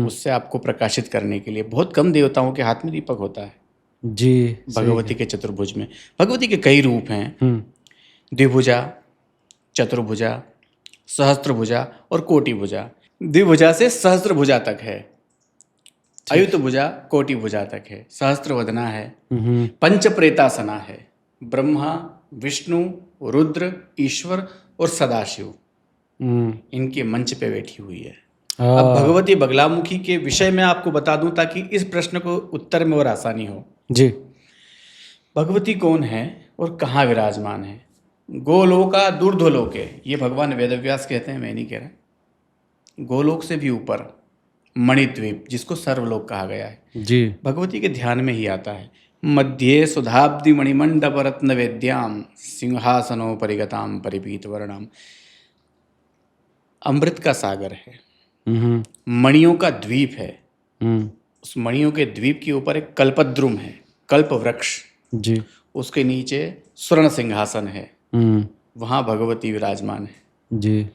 उससे आपको प्रकाशित करने के लिए बहुत कम देवताओं के हाथ में दीपक होता है। जी भगवती के चतुर्भुज में भगवती के कई रूप हैं, द्विभुजा, चतुर्भुजा, सहस्त्रभुजा और कोटिभुजा। द्विभुजा से सहस्त्रभुजा तक है, अयुतभुजा कोटिभुजा तक है, सहस्त्रवदना है, पंचप्रेतासना है, ब्रह्मा, विष्णु, रुद्र, ईश्वर और सदाशिव इनके मंच पे बैठी हुई है। अब भगवती बगलामुखी के विषय में आपको बता दूं ताकि इस प्रश्न को उत्तर में और आसानी हो। जी भगवती कौन है और कहाँ विराजमान है? गोलोका दूर्ध्वलोके, ये भगवान वेदव्यास कहते हैं, मैं नहीं कह रहा। गोलोक से भी ऊपर मणिद्वीप, जिसको सर्वलोक कहा गया है, जी भगवती के ध्यान में ही आता है। मध्य सुधाब्दि मणिमंडप रत्न वेद्याम सिंहासनो परिगताम परिपीत वर्णाम। अमृत का सागर है, मणियों का द्वीप है। उस मणियों के द्वीप के ऊपर एक कल्पद्रुम है, कल्प वृक्ष। जी उसके नीचे स्वर्ण सिंहासन है, वहाँ भगवती विराजमान है। जी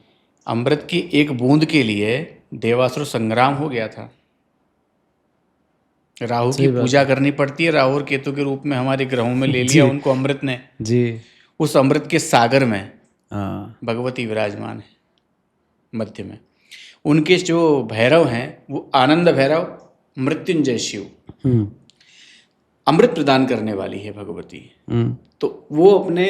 अमृत की एक बूंद के लिए देवासुर संग्राम हो गया था। राहु की पूजा करनी पड़ती है, राहु और केतु के रूप में हमारे ग्रहों में ले लिया उनको अमृत ने। जी उस अमृत के सागर में हाँ भगवती विराजमान है मध्य में। उनके जो भैरव हैं वो आनंद भैरव, मृत्युंजय शिव, अमृत प्रदान करने वाली है भगवती। तो वो अपने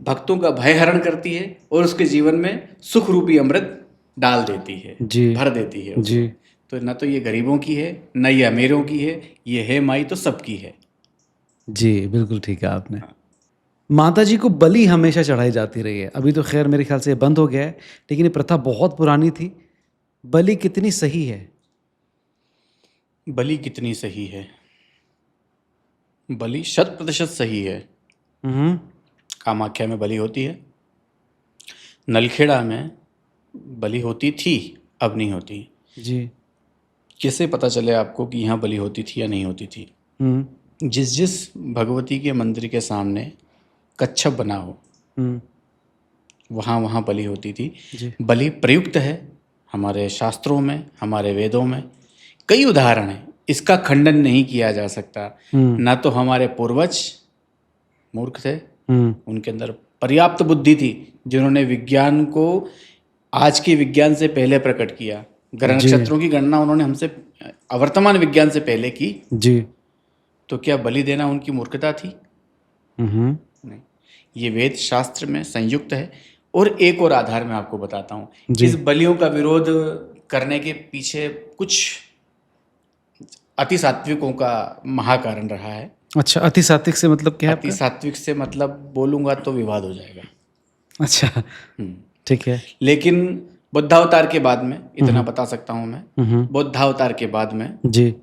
भक्तों का भय हरण करती है और उसके जीवन में सुख रूपी अमृत डाल देती है, जी भर देती है उसको। जी तो न तो ये गरीबों की है, न ये अमीरों की है, ये है माई तो सबकी है। जी बिल्कुल ठीक है आपने। माता जी को बलि हमेशा चढ़ाई जाती रही है, अभी तो खैर मेरे ख्याल से ये बंद हो गया है, लेकिन ये प्रथा बहुत पुरानी थी। बलि कितनी सही है? बलि कितनी सही है? बलि 100% सही है। कामाख्या में बलि होती है, नलखेड़ा में बलि होती थी, अब नहीं होती। जी कैसे पता चले आपको कि यहाँ बलि होती थी या नहीं होती थी? जिस जिस भगवती के मंदिर के सामने कच्छप बना हो, वहाँ वहाँ बलि होती थी। जी बलि प्रयुक्त है हमारे शास्त्रों में, हमारे वेदों में कई उदाहरण हैं, इसका खंडन नहीं किया जा सकता। ना तो हमारे पूर्वज मूर्ख थे, उनके अंदर पर्याप्त बुद्धि थी जिन्होंने विज्ञान को आज के विज्ञान से पहले प्रकट किया। ग्रह नक्षत्रों की गणना उन्होंने हमसे अवर्तमान विज्ञान से पहले की। जी तो क्या बलि देना उनकी मूर्खता थी? नहीं, ये वेद शास्त्र में संयुक्त है। और एक और आधार मैं आपको बताता हूँ, इस बलियों का विरोध करने के पीछे कुछ अति सात्विकों का महाकारण रहा है। अच्छा, अति सात्विक से मतलब क्या है अति सात्विक से मतलब बोलूंगा तो विवाद हो जाएगा। अच्छा ठीक है। लेकिन बुद्धावतार के बाद में इतना बता सकता हूँ मैं, बुद्धावतार के बाद में जी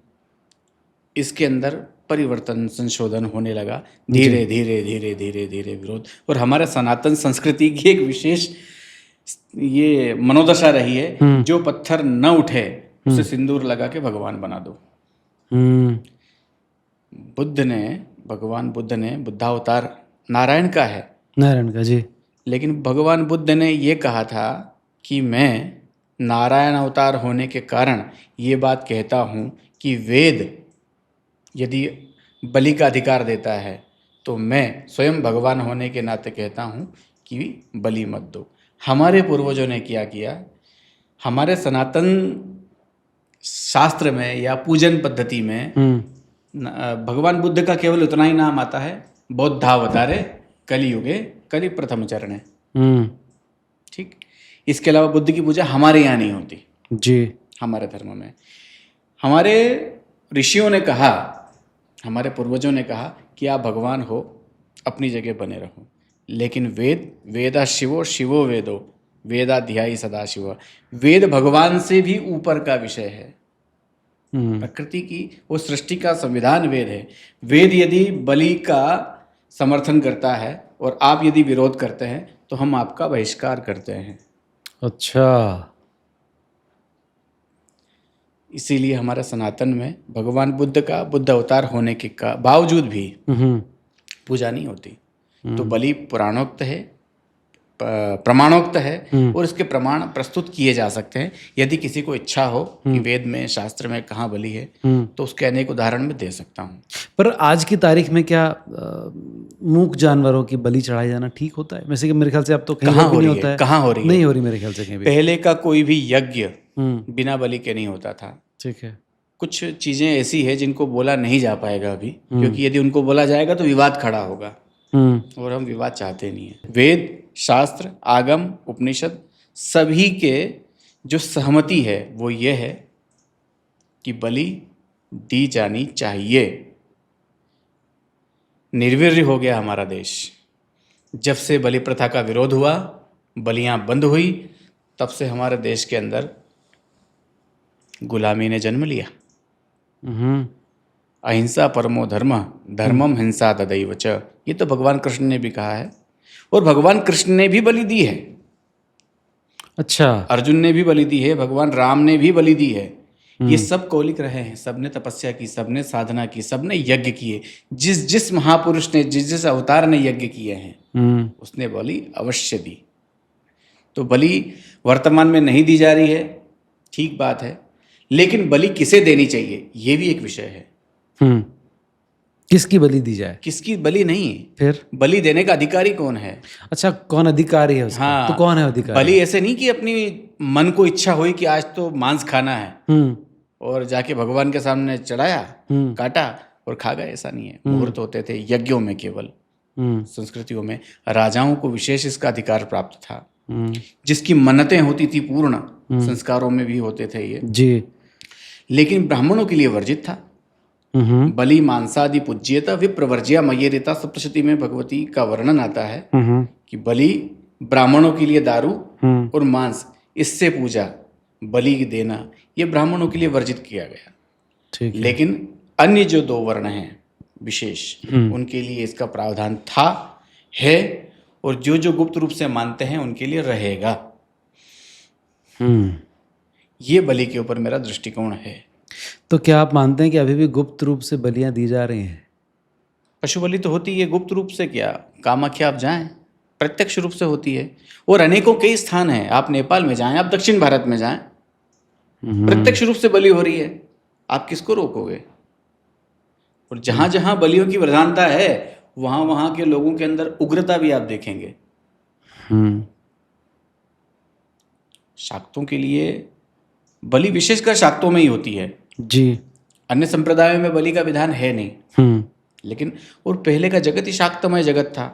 इसके अंदर परिवर्तन संशोधन होने लगा, धीरे धीरे धीरे धीरे धीरे विरोध। और हमारा सनातन संस्कृति की एक विशेष ये मनोदशा रही है, जो पत्थर न उठे उसे सिंदूर लगा के भगवान बना दो। भगवान बुद्ध ने बुद्धावतार नारायण का है, नारायण का जी, लेकिन भगवान बुद्ध ने ये कहा था कि मैं नारायण अवतार होने के कारण ये बात कहता हूँ कि वेद यदि बलि का अधिकार देता है तो मैं स्वयं भगवान होने के नाते कहता हूँ कि बलि मत दो। हमारे पूर्वजों ने क्या किया, हमारे सनातन शास्त्र में या पूजन पद्धति में भगवान बुद्ध का केवल उतना ही नाम आता है, बौद्धावतारे कलियुगे कलि प्रथम चरणे। ठीक, इसके अलावा बुद्ध की पूजा हमारे यहाँ नहीं होती जी। हमारे धर्म में। हमारे ऋषियों ने कहा, हमारे पूर्वजों ने कहा कि आप भगवान हो, अपनी जगह बने रहो, लेकिन वेद, वेदा शिवो शिवो वेदो, वेदाध्यायी सदा शिव। वेद भगवान से भी ऊपर का विषय है। प्रकृति की वो सृष्टि का संविधान वेद है। वेद यदि बलि का समर्थन करता है और आप यदि विरोध करते हैं तो हम आपका बहिष्कार करते हैं। अच्छा। इसीलिए हमारे सनातन में भगवान बुद्ध का, बुद्ध अवतार होने के का बावजूद भी पूजा नहीं होती। तो बलि पुराणोक्त है, प्रमाणोक्त है, और इसके प्रमाण प्रस्तुत किए जा सकते हैं। यदि किसी को इच्छा हो कि वेद में, शास्त्र में कहाँ बलि है, तो उसके अनेक उदाहरण मैं दे सकता हूँ। पर आज की तारीख में क्या मूक जानवरों की बलि चढ़ाई जाना ठीक होता है? वैसे कि मेरे ख्याल से अब तो कहीं कहाँ भी हो नहीं रही होता है, है। कहाँ हो रही है? नहीं हो रही मेरे ख्याल से कहीं भी। पहले का कोई भी यज्ञ बिना बलि के नहीं होता था। ठीक है। कुछ चीजें ऐसी है जिनको बोला नहीं जा पाएगा अभी, क्योंकि यदि उनको बोला जाएगा तो विवाद खड़ा होगा, और हम विवाद चाहते नहीं है। वेद, शास्त्र, आगम, उपनिषद सभी के जो सहमति है वो ये है कि बलि दी जानी चाहिए। निर्वीर्य हो गया हमारा देश। जब से बलि प्रथा का विरोध हुआ, बलियां बंद हुई, तब से हमारे देश के अंदर गुलामी ने जन्म लिया। अहिंसा परमो धर्म, धर्मम हिंसा तदैव च, ये तो भगवान कृष्ण ने भी कहा है, और भगवान कृष्ण ने भी बलि दी है। अच्छा। अर्जुन ने भी बलि दी है, भगवान राम ने भी बलि दी है। ये सब कौलिक रहे हैं, सबने तपस्या की, सबने साधना की, सबने यज्ञ किए। जिस जिस महापुरुष ने, जिस जिस अवतार ने यज्ञ किए हैं, उसने बलि अवश्य दी। तो बलि वर्तमान में नहीं दी जा रही है, ठीक बात है, लेकिन बलि किसे देनी चाहिए ये भी एक विषय है। किसकी बलि दी जाए? किसकी बलि नहीं, फिर बलि देने का अधिकारी कौन है? अच्छा, कौन अधिकारी है उसका? हाँ, तो कौन है अधिकारी? बलि ऐसे नहीं कि अपनी मन को इच्छा हुई कि आज तो मांस खाना है और जाके भगवान के सामने चढ़ाया, काटा और खा गए, ऐसा नहीं है। मुहूर्त होते थे यज्ञों में, केवल संस्कृतियों में राजाओं को विशेष इसका अधिकार प्राप्त था। जिसकी मन्नतें होती थी पूर्ण, संस्कारों में भी होते थे ये जी। लेकिन ब्राह्मणों के लिए वर्जित था। बलि मांसादि पूज्यता विप्रवर्ज्या मय्येरिता सप्तशती में भगवती का वर्णन आता है कि बलि ब्राह्मणों के लिए दारू और मांस, इससे पूजा, बलि देना, ये ब्राह्मणों के लिए वर्जित किया गया। ठीक है। लेकिन अन्य जो दो वर्ण हैं विशेष, उनके लिए इसका प्रावधान था, है, और जो गुप्त रूप से मानते हैं उनके लिए रहेगा। ये बलि के ऊपर मेरा दृष्टिकोण है। तो क्या आप मानते हैं कि अभी भी गुप्त रूप से बलियां दी जा रही हैं? पशु बलि तो होती है गुप्त रूप से, क्या कामाख्या आप जाएं, प्रत्यक्ष रूप से होती है। और अनेकों कई स्थान हैं, आप नेपाल में जाएं, आप दक्षिण भारत में जाएं, प्रत्यक्ष रूप से बलि हो रही है, आप किसको रोकोगे? और जहां जहां बलियों की प्रधानता है वहां वहां के लोगों के अंदर उग्रता भी आप देखेंगे। शाक्तों के लिए बलि विशेषकर शाक्तों में ही होती है जी। अन्य संप्रदायों में बलि का विधान है नहीं। लेकिन और पहले का जगत ही शाक्तमय जगत था।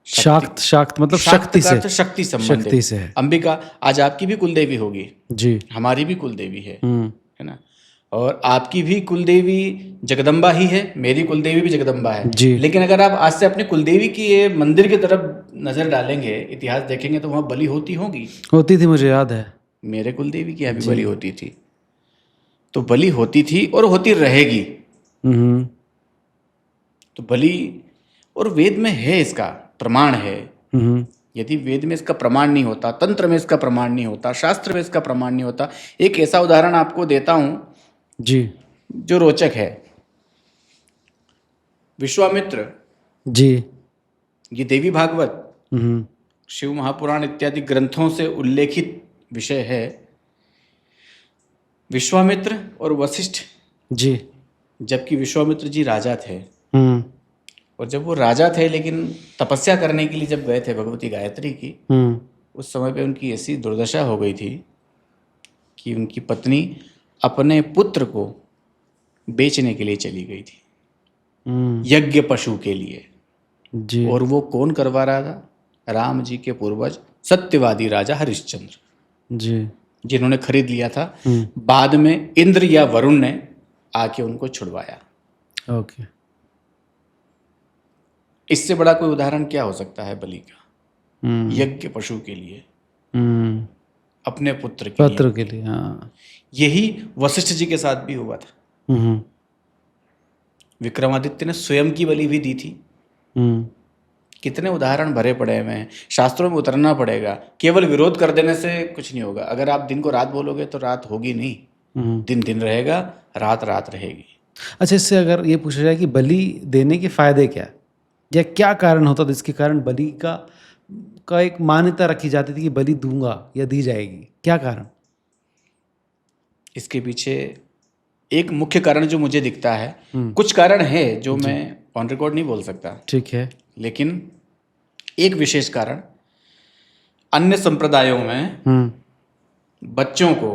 शाक्त मतलब शक्ति से, शक्ति संबंधित, शक्ति से है। अंबिका आज आपकी भी कुलदेवी होगी जी, हमारी भी कुलदेवी है ना। और आपकी भी कुलदेवी जगदम्बा ही है, मेरी कुलदेवी भी जगदम्बा है जी। लेकिन अगर आप आज से अपने कुलदेवी की ये मंदिर की तरफ नजर डालेंगे, इतिहास देखेंगे, तो वहां बलि होती होगी। होती थी, मुझे याद है। मेरे कुलदेवी की यहाँ भी बलि होती थी। तो बलि होती थी और होती रहेगी। तो बलि, और वेद में है, इसका प्रमाण है। यदि वेद में इसका प्रमाण नहीं होता, तंत्र में इसका प्रमाण नहीं होता, शास्त्र में इसका प्रमाण नहीं होता। एक ऐसा उदाहरण आपको देता हूं जी, जो रोचक है। विश्वामित्र जी, ये देवी भागवत, शिव महापुराण इत्यादि ग्रंथों से उल्लेखित विषय है। विश्वामित्र और वशिष्ठ, जी, जबकि विश्वामित्र जी राजा थे, और जब वो राजा थे लेकिन तपस्या करने के लिए जब गए थे भगवती गायत्री की, उस समय पे उनकी ऐसी दुर्दशा हो गई थी कि उनकी पत्नी अपने पुत्र को बेचने के लिए चली गई थी, यज्ञ पशु के लिए। जी और वो कौन करवा रहा था? राम जी के पूर्वज सत्यवादी राजा हरिश्चंद्र, जी जिन्होंने खरीद लिया था। बाद में इंद्र या वरुण ने आके उनको छुड़वाया। ओके। इससे बड़ा कोई उदाहरण क्या हो सकता है बलि का? यज्ञ पशु के लिए, अपने पुत्र के लिए। पत्र के लिए, हाँ। यही वशिष्ठ जी के साथ भी हुआ था। विक्रमादित्य ने स्वयं की बलि भी दी थी। कितने उदाहरण भरे पड़े हुए हैं, शास्त्रों में उतरना पड़ेगा। केवल विरोध कर देने से कुछ नहीं होगा। अगर आप दिन को रात बोलोगे तो रात होगी नहीं, दिन दिन रहेगा, रात रात रहेगी। अच्छा, इससे अगर ये पूछा जाए कि बलि देने के फायदे क्या, या क्या कारण होता था जिसके कारण बलि का एक मान्यता रखी जाती थी कि बलि दूंगा या दी जाएगी, क्या कारण? इसके पीछे एक मुख्य कारण जो मुझे दिखता है, कुछ कारण है जो मैं ऑन रिकॉर्ड नहीं बोल सकता, ठीक है, लेकिन एक विशेष कारण, अन्य संप्रदायों में बच्चों को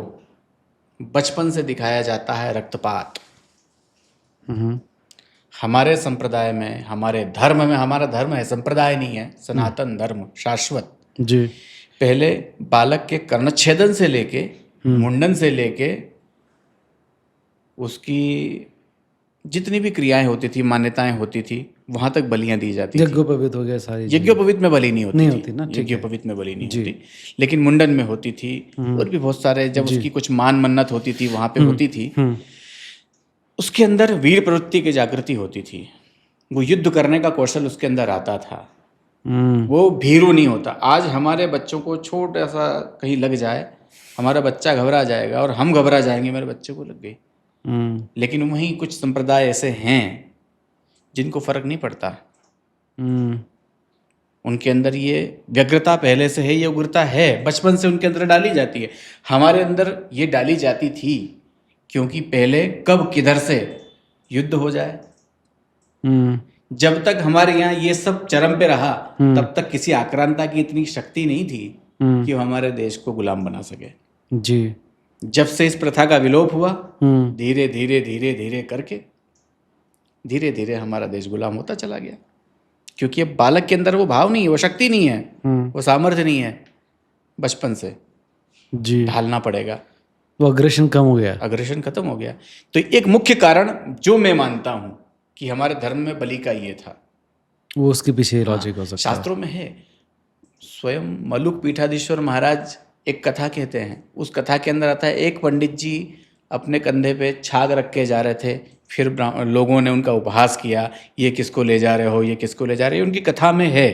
बचपन से दिखाया जाता है रक्तपात। हमारे संप्रदाय में, हमारे धर्म में, हमारा धर्म है, संप्रदाय नहीं है, सनातन धर्म, शाश्वत। जी। पहले बालक के कर्णच्छेदन से लेके, मुंडन से लेके, उसकी जितनी भी क्रियाएं होती थी, मान्यताएं होती थी, वहां तक बलियां दी जाती थी। यज्ञोपवीत हो गया सारी। यज्ञोपवीत में बलि नहीं होती थी ना, यज्ञोपवीत में बलि नहीं होती, लेकिन मुंडन में होती थी। और भी बहुत सारे, जब उसकी कुछ मान मन्नत होती थी वहां पे होती थी। उसके अंदर वीर प्रवृत्ति की जागृति होती थी, वो युद्ध करने का कौशल उसके अंदर आता था, वो भीरू नहीं होता। आज हमारे बच्चों को छोटा सा कहीं लग जाए, हमारा बच्चा घबरा जाएगा और हम घबरा जाएंगे, मेरे बच्चे को लग गई। लेकिन वहीं कुछ संप्रदाय ऐसे हैं जिनको फर्क नहीं पड़ता, उनके अंदर ये व्यग्रता पहले से है, ये उग्रता है, बचपन से उनके अंदर डाली जाती है। हमारे अंदर ये डाली जाती थी क्योंकि पहले कब किधर से युद्ध हो जाए, जब तक हमारे यहाँ ये सब चरम पे रहा, तब तक किसी आक्रांता की इतनी शक्ति नहीं थी कि वो हमारे देश को गुलाम बना सके। जी। जब से इस प्रथा का विलोप हुआ, धीरे धीरे धीरे धीरे करके धीरे धीरे हमारा देश गुलाम होता चला गया, क्योंकि अब बालक के अंदर वो भाव नहीं है, वो शक्ति नहीं है, वो सामर्थ्य नहीं है, बचपन से जी ढालना पड़ेगा, वो अग्रेशन कम हो गया, अग्रेशन खत्म हो गया। तो एक मुख्य कारण जो मैं मानता हूँ कि हमारे धर्म में बलि का ये था, वो उसके पीछे लॉजिक हो सकता है। शास्त्रों में है। स्वयं मलुक पीठाधीश्वर महाराज एक कथा कहते हैं, उस कथा के अंदर आता है, एक पंडित जी अपने कंधे पे छाग रख के जा रहे थे, फिर लोगों ने उनका उपहास किया, ये किसको ले जा रहे हो, ये किसको ले जा रहे हो, उनकी कथा में है।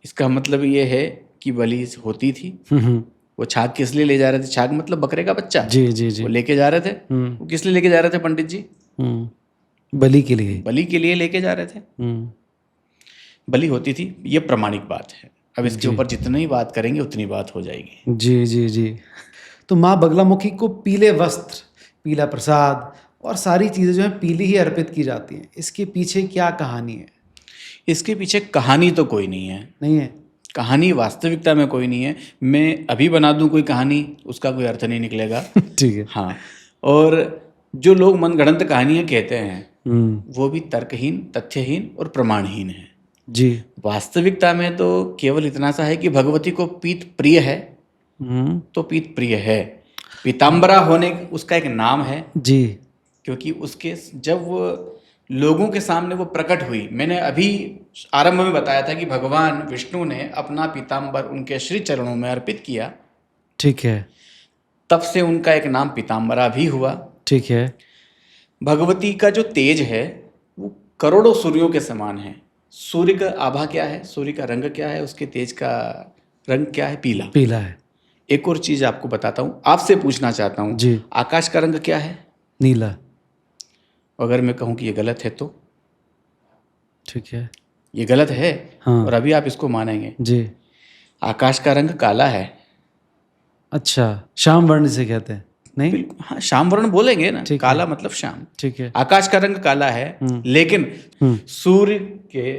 इसका मतलब ये है कि बलि होती थी। वो छाग किस लिए ले जा रहे थे? छाग मतलब बकरे का बच्चा, जी जी जी, वो लेके जा रहे थे। वो किस लिए लेके जा रहे थे पंडित जी? बलि के लिए, बलि के लिए लेके जा रहे थे। बलि होती थी, ये प्रमाणिक बात है। अब इसके ऊपर जितनी बात करेंगे उतनी बात हो जाएगी। जी जी जी। तो माँ बगलामुखी को पीले वस्त्र, पीला प्रसाद और सारी चीज़ें जो हैं पीली ही अर्पित की जाती हैं, इसके पीछे क्या कहानी है? इसके पीछे कहानी तो कोई नहीं है, नहीं है कहानी वास्तविकता में कोई नहीं है। मैं अभी बना दूं कोई कहानी, उसका कोई अर्थ नहीं निकलेगा। ठीक है। हाँ, और जो लोग मनगढ़ंत कहानियां कहते हैं वो भी तर्कहीन, तथ्यहीन और प्रमाणहीन है जी। वास्तविकता में तो केवल इतना सा है कि भगवती को पीत प्रिय है, तो पीत प्रिय है। पीताम्बरा होने उसका एक नाम है जी, क्योंकि उसके जब वो लोगों के सामने वो प्रकट हुई, मैंने अभी आरंभ में बताया था कि भगवान विष्णु ने अपना पीताम्बर उनके श्री चरणों में अर्पित किया, ठीक है, तब से उनका एक नाम पीताम्बरा भी हुआ। ठीक है। भगवती का जो तेज है वो करोड़ों सूर्यों के समान है। सूर्य का आभा क्या है, सूर्य का रंग क्या है, उसके तेज का रंग क्या है? पीला। पीला है। एक और चीज आपको बताता हूँ, आपसे पूछना चाहता हूँ जी। आकाश का रंग क्या है? नीला। अगर मैं कहूँ कि ये गलत है तो? ठीक है, ये गलत है। हाँ। और अभी आप इसको मानेंगे। जी। आकाश का रंग काला है। अच्छा, श्याम वर्ण से कहते हैं। नहीं? बिल्कुल, हाँ, श्याम वर्ण बोलेंगे ना, काला मतलब श्याम। ठीक है। आकाश का रंग काला है, लेकिन सूर्य के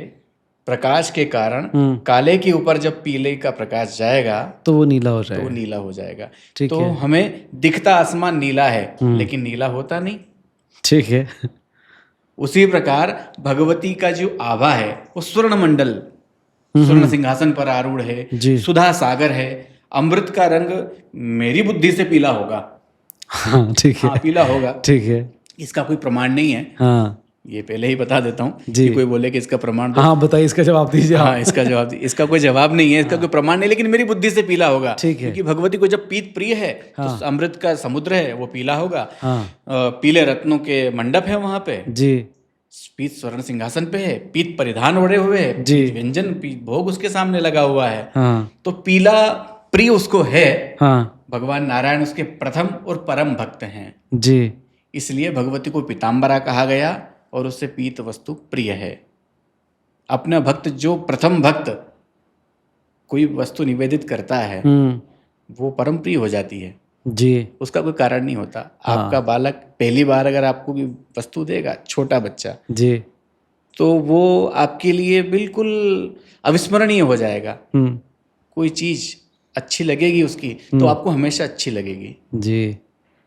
प्रकाश के कारण काले के ऊपर जब पीले का प्रकाश जाएगा तो वो नीला हो तो जाएगा। वो नीला हो जाएगा। ठीक तो है। हमें दिखता आसमान नीला है, लेकिन नीला होता नहीं। ठीक है। उसी प्रकार भगवती का जो आभा है वो स्वर्ण मंडल, स्वर्ण सिंहासन पर आरूढ़ है, जी। सुधा सागर है। अमृत का रंग मेरी बुद्धि से पीला होगा, हाँ ठीक है। हाँ पीला होगा, ठीक है। इसका कोई प्रमाण नहीं है। हाँ ये पहले ही बता देता हूँ जी। कि कोई बोले कि इसका प्रमाण दो। हाँ बताइए, इसका जवाब दीजिए आप। हाँ, इसका जवाब इसका कोई जवाब नहीं है, इसका कोई प्रमाण नहीं, लेकिन मेरी बुद्धि से पीला होगा। ठीक है। क्योंकि भगवती को जब पीत प्रिय है तो अमृत का समुद्र है वो पीला होगा। हाँ पीले रत्नों के मंडप है वहां पे, जी। पीत स्वर्ण सिंहासन पे है, पीत परिधान ओढ़े हुए है, जी। पीत व्यंजन पीत भोग उसके सामने लगा हुआ है। हाँ तो पीला प्रिय उसको है। हाँ भगवान नारायण उसके प्रथम और परम भक्त हैं, जी। इसलिए भगवती को पीताम्बरा कहा गया और उससे पीत वस्तु प्रिय है। अपना भक्त, जो प्रथम भक्त कोई वस्तु निवेदित करता है वो परम प्रिय हो जाती है। जी। उसका कोई कारण नहीं होता। आपका बालक पहली बार अगर आपको भी वस्तु देगा, छोटा बच्चा, जी। तो वो आपके लिए बिल्कुल अविस्मरणीय हो जाएगा। कोई चीज अच्छी लगेगी उसकी तो आपको हमेशा अच्छी लगेगी। जी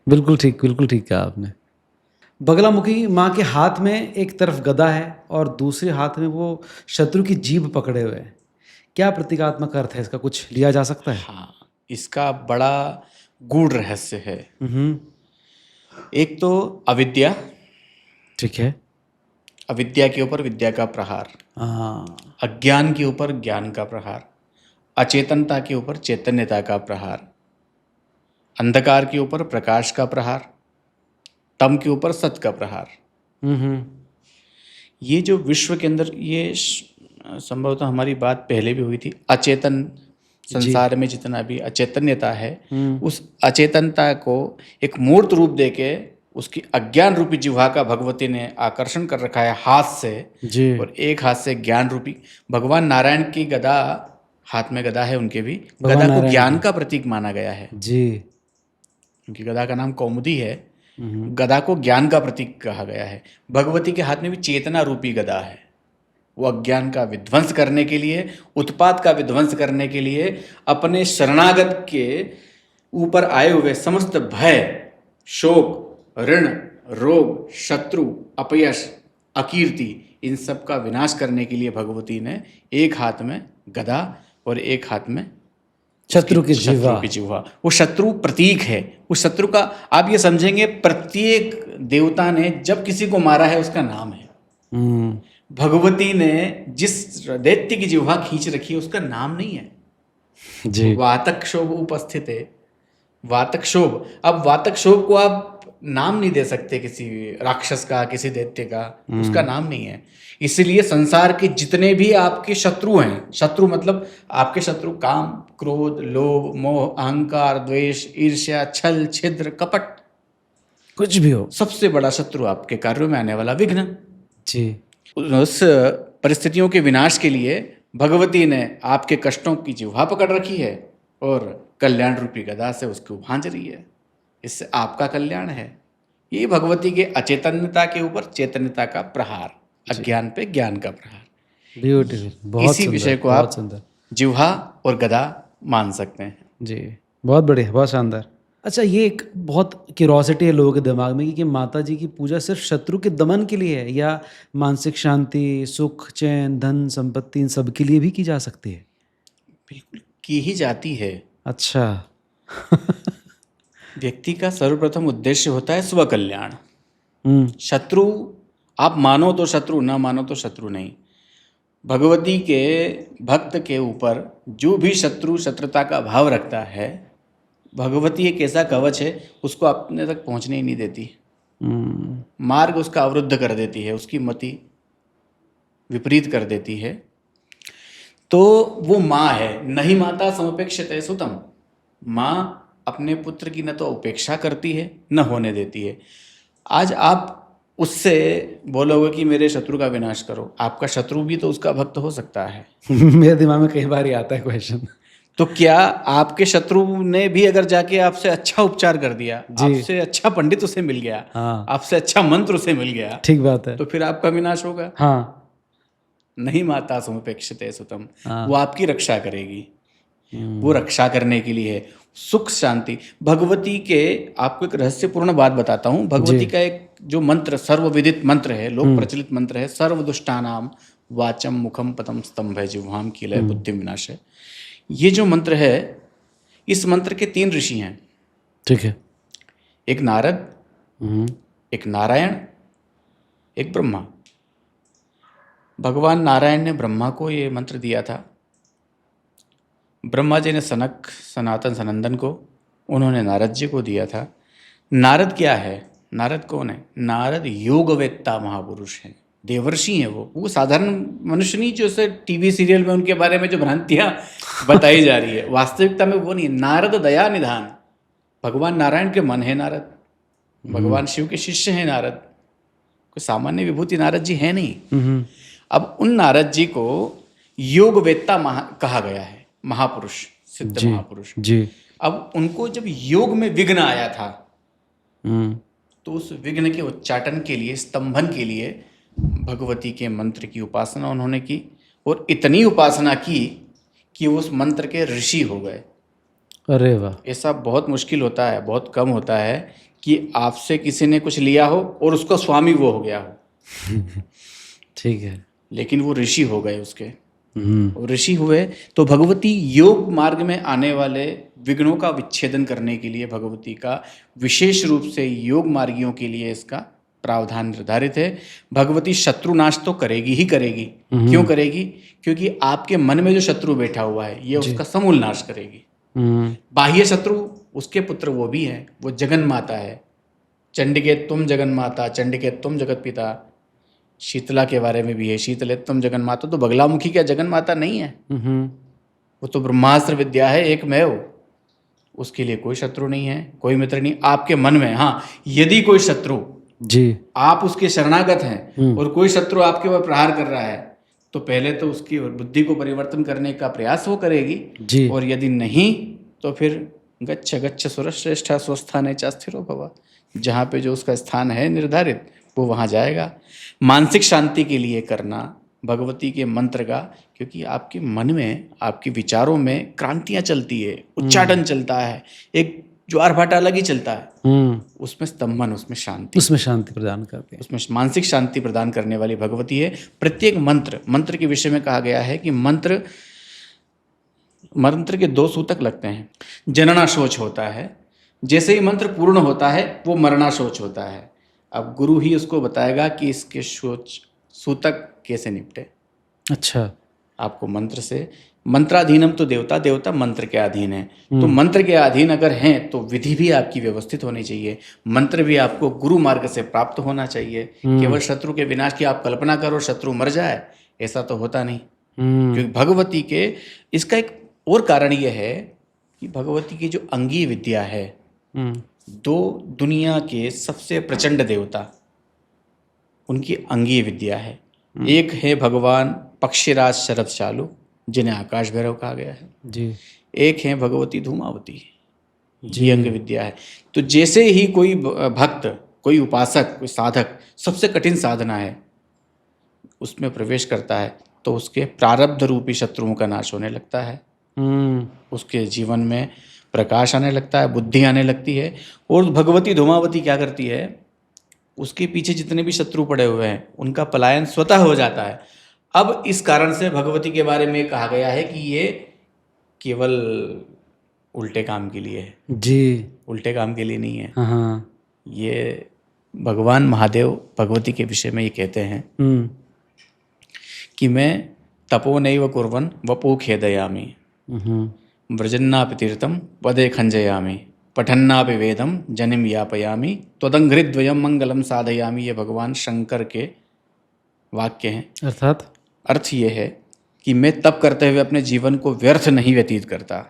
बिल्कुल ठीक कहा आपने। बगलामुखी माँ के हाथ में एक तरफ गदा है और दूसरे हाथ में वो शत्रु की जीभ पकड़े हुए है। क्या प्रतीकात्मक अर्थ है इसका, कुछ लिया जा सकता है? हाँ, इसका बड़ा गूढ़ रहस्य है। एक तो अविद्या, ठीक है। अविद्या के ऊपर विद्या का प्रहार, हाँ अज्ञान के ऊपर ज्ञान का प्रहार, अचेतनता के ऊपर चैतन्यता का प्रहार, अंधकार के ऊपर प्रकाश का प्रहार, तम के ऊपर सत का प्रहार। ये जो विश्व के अंदर, ये संभवतः हमारी बात पहले भी हुई थी, अचेतन संसार में जितना भी अचैतन्यता है, उस अचेतनता को एक मूर्त रूप देके उसकी अज्ञान रूपी जिह्वा का भगवती ने आकर्षण कर रखा है हाथ से जी। और एक हाथ से ज्ञान रूपी भगवान नारायण की गदा, हाथ में गदा है उनके भी, गदा को ज्ञान का प्रतीक माना गया है जी। क्योंकि गदा का नाम कौमुदी है। गदा को ज्ञान का प्रतीक कहा गया है। भगवती के हाथ में भी चेतना रूपी गदा है। वो अज्ञान का विध्वंस करने के लिए, उत्पात का विध्वंस करने के लिए, अपने शरणागत के ऊपर आए हुए समस्त भय, शोक, ऋण, रोग, शत्रु, अपयश, अकीर्ति, इन सब का विनाश करने के लिए भगवती ने एक हाथ में गदा और एक हाथ में शत्रु की जिह्वा। वो शत्रु प्रतीक है। उस शत्रु का आप ये समझेंगे, प्रत्येक देवता ने जब किसी को मारा है उसका नाम है। भगवती ने जिस दैत्य की जिह्वा खींच रखी है उसका नाम नहीं है जी। वातक शोभ उपस्थित है, वातक शोभ। अब वातक शोभ को आप नाम नहीं दे सकते किसी राक्षस का, किसी दैत्य का, उसका नाम नहीं है। इसलिए संसार के जितने भी आपके शत्रु हैं, शत्रु मतलब आपके शत्रु काम, क्रोध, लोभ, मोह, अहंकार, द्वेष, ईर्ष्या, छल, छिद्र, कपट, कुछ भी हो, सबसे बड़ा शत्रु आपके कार्यों में आने वाला विघ्न। जी। उस परिस्थितियों के विनाश के लिए भगवती ने आपके कष्टों की जिह्वा पकड़ रखी है और कल्याण रूपी गदा से उसको भांज रही है। इससे आपका कल्याण है। ये भगवती के अचेतनता के ऊपर चैतन्यता का प्रहार, अज्ञान पे ज्ञान का प्रहार। ब्यूटीफुल, बहुत इसी सुंदर, विषय को बहुत आप सुंदर। जिह्वा और गदा मान सकते हैं। जी बहुत बढ़िया, बहुत शानदार। अच्छा, ये एक बहुत क्यूरोसिटी है लोगों के दिमाग में कि माता जी की पूजा सिर्फ शत्रु के दमन के लिए है या मानसिक शांति, सुख, चैन, धन, संपत्ति, इन सब के लिए भी की जा सकती है? बिल्कुल की ही जाती है। अच्छा। व्यक्ति का सर्वप्रथम उद्देश्य होता है स्व कल्याण। शत्रु आप मानो तो शत्रु, ना मानो तो शत्रु नहीं। भगवती के भक्त के ऊपर जो भी शत्रु शत्रुता का भाव रखता है, भगवती एक ऐसा कवच है उसको अपने तक पहुंचने ही नहीं देती। मार्ग उसका अवरुद्ध कर देती है, उसकी मति विपरीत कर देती है। तो वो माँ है, नहीं माता समपेक्षते सुतम। माँ अपने पुत्र की न तो उपेक्षा करती है न होने देती है। आज आप उससे बोलोगे कि मेरे शत्रु का विनाश करो, आपका शत्रु भी तो उसका भक्त हो सकता है। मेरे दिमाग में कई बार ही आता है क्वेश्चन। तो क्या आपके शत्रु ने भी अगर जाके आपसे अच्छा उपचार कर दिया, आपसे अच्छा पंडित उसे मिल गया, हाँ। आपसे अच्छा मंत्र उसे मिल गया, ठीक बात है। तो फिर आपका विनाश होगा? हाँ नहीं माता समुपेक्षते सुतम, हाँ। वो आपकी रक्षा करेगी। वो रक्षा करने के लिए है। सुख शांति भगवती के, आपको एक रहस्यपूर्ण बात बताता हूँ। भगवती का एक जो मंत्र, सर्वविदित मंत्र है, लोक प्रचलित मंत्र है, सर्वदुष्टानाम वाचम मुखम पदम स्तंभ जिह्वाम कीलय बुद्धि विनाश है। ये जो मंत्र है, इस मंत्र के 3 ऋषि हैं। ठीक है। एक नारद, एक नारायण, एक ब्रह्मा। भगवान नारायण ने ब्रह्मा को ये मंत्र दिया था। ब्रह्मा जी ने सनक, सनातन, सनंदन को, उन्होंने नारद जी को दिया था। नारद क्या है? नारद कौन है? नारद योगवेत्ता महापुरुष हैं, देवर्षि हैं। वो साधारण मनुष्य नहीं जो उसे टीवी सीरियल में उनके बारे में जो भ्रांतियां बताई जा रही है, वास्तविकता में वो नहीं है। नारद दया निधान, भगवान नारायण के मन है नारद, भगवान शिव के शिष्य हैं नारद, कोई सामान्य विभूति नारद जी है नहीं। अब उन नारद जी को योगवेत्ता कहा गया है, महापुरुष, सिद्ध महापुरुष जी। अब उनको जब योग में विघ्न आया था, तो उस विघ्न के उच्चाटन के लिए, स्तंभन के लिए भगवती के मंत्र की उपासना उन्होंने की, और इतनी उपासना की कि उस मंत्र के ऋषि हो गए। अरे वाह। ऐसा बहुत मुश्किल होता है, बहुत कम होता है कि आपसे किसी ने कुछ लिया हो और उसका स्वामी वो हो गया हो। ठीक है। लेकिन वो ऋषि हो गए उसके, ऋषि हुए तो भगवती योग मार्ग में आने वाले विघ्नों का विच्छेदन करने के लिए भगवती का विशेष रूप से योग मार्गियों के लिए इसका प्रावधान निर्धारित है। भगवती शत्रुनाश तो करेगी ही करेगी। क्यों करेगी? क्योंकि आपके मन में जो शत्रु बैठा हुआ है, ये उसका समूल नाश करेगी। बाह्य शत्रु, उसके पुत्र वो भी है, वो जगन माता है। चंडिके तुम जगन माता, चंडिके तुम जगत पिता। शीतला के बारे में भी है, शीतले तुम जगन माता। तो बगलामुखी क्या जगन माता नहीं है? वो तो ब्रह्मास्त्र विद्या है, एक में हो। उसके लिए कोई शत्रु नहीं है, कोई मित्र नहीं। आपके मन में, हाँ, यदि कोई शत्रु जी, आप उसके शरणागत हैं और कोई शत्रु आपके ऊपर प्रहार कर रहा है, तो पहले तो उसकी बुद्धि को परिवर्तन करने का प्रयास वो करेगी जी। और यदि नहीं तो फिर गच्छ गच्छ सुरश्रेष्ठ स्वस्थाने च स्थिरो भव, जहाँ पे जो उसका स्थान है निर्धारित, वो वहाँ जाएगा। मानसिक शांति के लिए करना भगवती के मंत्र का, क्योंकि आपके मन में, आपके विचारों में क्रांतियाँ चलती है, उच्चाटन चलता है, एक ज्वार भाटा अलग ही चलता है। उसमें स्तंभन, उसमें शांति, उसमें शांति प्रदान करते हैं, उसमें मानसिक शांति प्रदान करने वाली भगवती है। प्रत्येक मंत्र के विषय में कहा गया है कि मंत्र के 2 सूतक लगते हैं। जनना शोच होता है, जैसे ही मंत्र पूर्ण होता है वो मरना शोच होता है। अब गुरु ही उसको बताएगा कि इसके सूतक कैसे निपटे। अच्छा। आपको मंत्र से, मंत्राधीनम तो देवता, देवता मंत्र के अधीन है। तो मंत्र के अधीन अगर हैं तो विधि भी आपकी व्यवस्थित होनी चाहिए, मंत्र भी आपको गुरु मार्ग से प्राप्त होना चाहिए। केवल शत्रु के विनाश की आप कल्पना करो, शत्रु मर जाए, ऐसा तो होता नहीं। क्योंकि भगवती के, इसका एक और कारण यह है कि भगवती की जो अंगीय विद्या है, 2 दुनिया के सबसे प्रचंड देवता, उनकी अंगीय विद्या है। एक है भगवान पक्षीराज शरद चालू, जिन्हें आकाश भैरव कहा गया है जी। एक है भगवती धूमावती, ये अंग विद्या है। तो जैसे ही कोई भक्त, कोई उपासक, कोई साधक सबसे कठिन साधना है उसमें प्रवेश करता है, तो उसके प्रारब्ध रूपी शत्रुओं का नाश होने लगता है, उसके जीवन में प्रकाश आने लगता है, बुद्धि आने लगती है। और भगवती धूमावती क्या करती है, उसके पीछे जितने भी शत्रु पड़े हुए हैं उनका पलायन स्वतः हो जाता है। अब इस कारण से भगवती के बारे में कहा गया है कि ये केवल उल्टे काम के लिए है जी, उल्टे काम के लिए नहीं है। हाँ। ये भगवान महादेव भगवती के विषय में ये कहते हैं कि मैं तपो नैव कुर्वन् वपो खेदयामि, व्रजन्नापि तीर्थम पदे खंजयामि, पठन्नापि वेदम जनिम यापयामि, त्वदंघ्रिद्वयम मंगलम साधयामि। ये भगवान शंकर के वाक्य हैं। अर्थात अर्थ ये है कि मैं तप करते हुए अपने जीवन को व्यर्थ नहीं व्यतीत करता,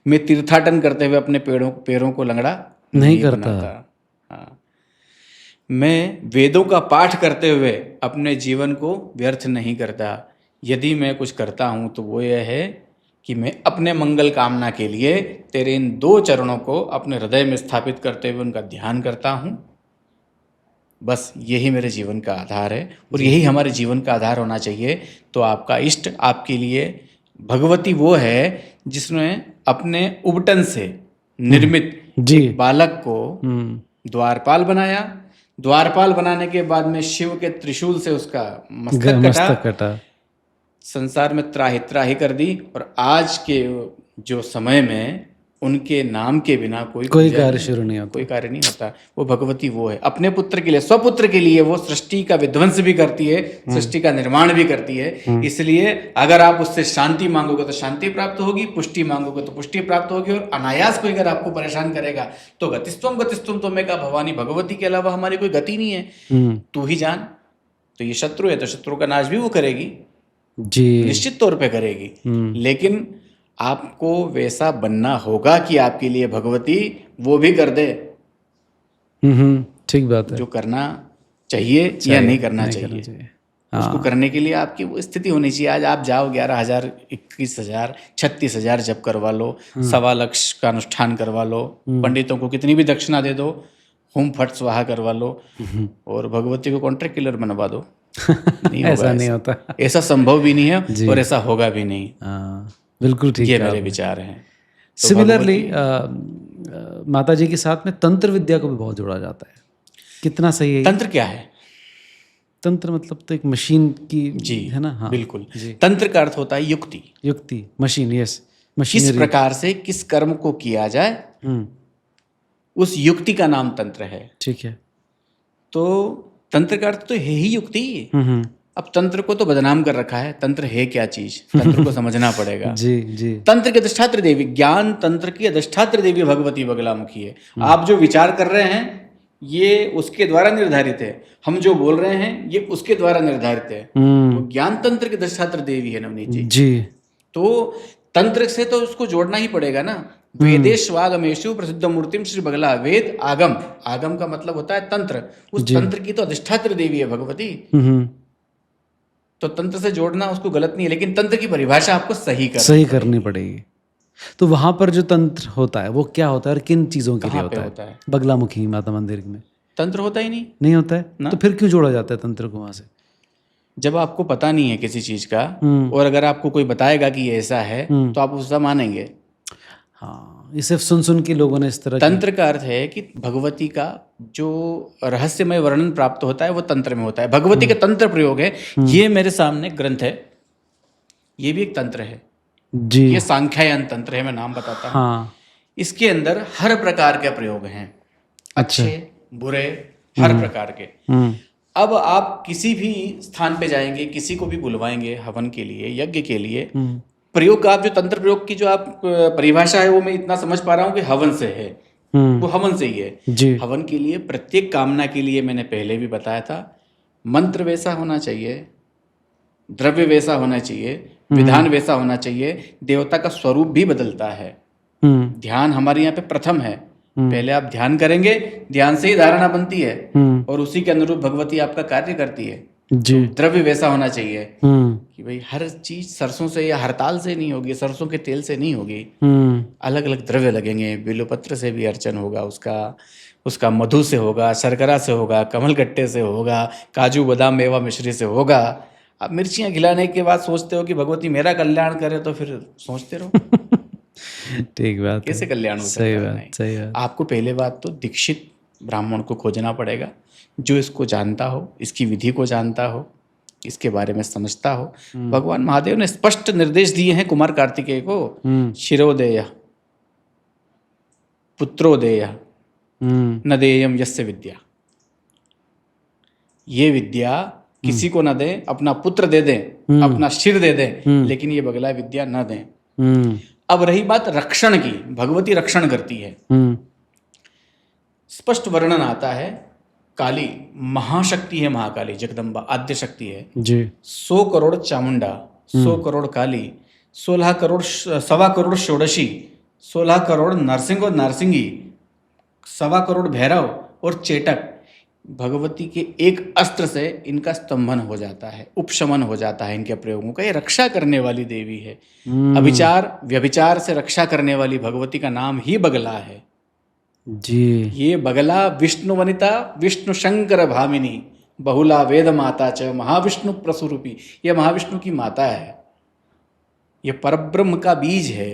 मैं तीर्थाटन करते हुए अपने पैरों को लंगड़ा नहीं करता। हाँ, मैं वेदों का पाठ करते हुए अपने जीवन को व्यर्थ नहीं करता। यदि मैं कुछ करता हूँ तो वो यह है कि मैं अपने मंगल कामना के लिए तेरे इन 2 चरणों को अपने हृदय में स्थापित करते हुए उनका ध्यान करता हूँ। बस यही मेरे जीवन का आधार है और यही हमारे जीवन का आधार होना चाहिए। तो आपका इष्ट आपके लिए भगवती वो है जिसने अपने उबटन से निर्मित जी। एक बालक को द्वारपाल बनाया। द्वारपाल बनाने के बाद में शिव के त्रिशूल से उसका मस्तक मस्तक कटा, संसार में त्राहि त्राहि कर दी। और आज के जो समय में उनके नाम के बिना कोई कार्य शुरू नहीं होता। कोई कार्य नहीं होता। वो भगवती वो है, अपने पुत्र के लिए, स्वपुत्र के लिए वो सृष्टि का विध्वंस भी करती है, सृष्टि का निर्माण भी करती है। इसलिए अगर आप उससे शांति मांगोगे तो शांति प्राप्त होगी, पुष्टि मांगोगे तो पुष्टि प्राप्त होगी। और अनायास कोई अगर आपको परेशान करेगा तो गतिस्त्वम तो मैं कहा भवानी, भगवती के अलावा हमारी कोई गति नहीं है, तू ही जान। तो ये शत्रु है तो शत्रु का नाश भी वो करेगी जी, निश्चित तौर पे करेगी। लेकिन आपको वैसा बनना होगा कि आपके लिए भगवती वो भी कर दे ठीक बात है, जो करना चाहिए या नहीं करना चाहिए। उसको करने के लिए आपकी वो स्थिति होनी चाहिए। आज आप जाओ 11,000 21,000 36,000 जप करवा लो, 1.25 लाख का अनुष्ठान करवा लो, पंडितों को कितनी भी दक्षिणा दे दो, हुम फट स्वाहा करवा लो और भगवती को कॉन्ट्रैक्ट किलर बनवा दो, नहीं होगा। ऐसा नहीं होता, ऐसा संभव भी नहीं है और ऐसा होगा भी नहीं। बिल्कुल ठीक ये है। मेरे विचार हैं। सिमिलरली माता जी के साथ में तंत्र विद्या को भी बहुत जोड़ा जाता है, कितना सही है? तंत्र क्या है? तंत्र मतलब तो एक मशीन की जी है ना? हाँ बिल्कुल। तंत्र का अर्थ होता है युक्ति। युक्ति, मशीन, यस, किस मशीनरी। प्रकार से किस कर्म को किया जाए उस युक्ति का नाम तंत्र है। ठीक है। तो तंत्र का अर्थ तो है ही युक्ति। अब तंत्र को तो बदनाम कर रखा है, तंत्र है क्या चीज, तंत्र को समझना पड़ेगा। जी जी। तंत्र की अधिष्ठात्री देवी, ज्ञान तंत्र की अधिष्ठात्री देवी भगवती बगलामुखी है। आप जो विचार कर रहे हैं ये उसके द्वारा निर्धारित है, हम जो बोल रहे हैं ये उसके द्वारा निर्धारित है। वो ज्ञान तंत्र की अधिष्ठात्री देवी है नवनीत जी। जी। तो तंत्र से तो उसको जोड़ना ही पड़ेगा ना। वेदेश्वागमेषु प्रसिद्ध मूर्तिम श्री बगला। वेद आगम, आगम का मतलब होता है तंत्र, उस तंत्र की तो अधिष्ठात्री देवी है भगवती। तो तंत्र से जोड़ना उसको गलत नहीं है, लेकिन तंत्र की परिभाषा आपको सही करनी पड़ेगी। तो वहां पर जो तंत्र होता है वो क्या होता है और किन चीजों के लिए होता है? बगलामुखी माता मंदिर में तंत्र होता ही नहीं होता है। तो फिर क्यों जोड़ा जाता है तंत्र को वहां से? जब आपको पता नहीं है किसी चीज का और अगर आपको कोई बताएगा कि ये ऐसा है तो आप उसका मानेंगे। हाँ, ये सिर्फ सुन सुन के लोगों ने इस तरह। तंत्र का अर्थ है कि भगवती का जो रहस्यमय वर्णन प्राप्त होता है वो तंत्र में होता है। भगवती का तंत्र प्रयोग है। ये मेरे सामने ग्रंथ है, ये भी एक तंत्र है जी। ये सांख्यायन तंत्र है, मैं नाम बताता हूँ। हाँ। इसके अंदर हर प्रकार के प्रयोग हैं, अच्छे बुरे हर प्रकार के। अब आप किसी भी स्थान पे जाएंगे, किसी को भी बुलवाएंगे हवन के लिए, यज्ञ के लिए, प्रयोग का आप जो तंत्र प्रयोग की जो आप परिभाषा है वो मैं इतना समझ पा रहा हूँ कि हवन से है, वो हवन से ही है जी। हवन के लिए प्रत्येक कामना के लिए मैंने पहले भी बताया था, मंत्र वैसा होना चाहिए, द्रव्य वैसा होना चाहिए, विधान वैसा होना चाहिए। देवता का स्वरूप भी बदलता है। ध्यान हमारे यहाँ पे प्रथम है, पहले आप ध्यान करेंगे, ध्यान से ही धारणा बनती है और उसी के अनुरूप भगवती आपका कार्य करती है जी। द्रव्य वैसा होना चाहिए कि भाई हर चीज सरसों से या हरताल से नहीं होगी, सरसों के तेल से नहीं होगी, अलग अलग द्रव्य लगेंगे। बिल्वपत्र से भी अर्चन होगा, उसका मधु से होगा, शर्करा से होगा, कमलगट्टे से होगा, काजू बादाम मेवा मिश्री से होगा। आप मिर्चियाँ खिलाने के बाद सोचते हो कि भगवती मेरा कल्याण करे, तो फिर सोचते रहो ठीक बात, कैसे कल्याण हो सकता है? सही बात। आपको पहले बात तो दीक्षित ब्राह्मण को खोजना पड़ेगा जो इसको जानता हो, इसकी विधि को जानता हो, इसके बारे में समझता हो। भगवान महादेव ने स्पष्ट निर्देश दिए हैं कुमार कार्तिकेय को, शिरोदेय पुत्रोदेय न देयम यस्य विद्या। ये विद्या किसी को न दें, अपना पुत्र दे दें, अपना शिर दे दें, लेकिन ये बगला विद्या न दें। अब रही बात रक्षण की, भगवती रक्षण करती है। स्पष्ट वर्णन आता है, काली महाशक्ति है, महाकाली जगदम्बा आद्य शक्ति है जी। 100 करोड़ चामुंडा, 100 करोड़ काली, 16 करोड़ 1.25 करोड़ षोडशी, 16 करोड़ नरसिंह और नारसिंगी, 1.25 करोड़ भैरव और चेटक। भगवती के एक अस्त्र से इनका स्तंभन हो जाता है, उपशमन हो जाता है इनके प्रयोगों का। ये रक्षा करने वाली देवी है। अविचार व्यभिचार से रक्षा करने वाली भगवती का नाम ही बगला है। जी। ये बगला विष्णु वनिता विष्णु शंकर भामिनी बहुला वेद माता च महाविष्णु प्रसूरूपी। ये महाविष्णु की माता है। ये परब्रह्म का बीज है।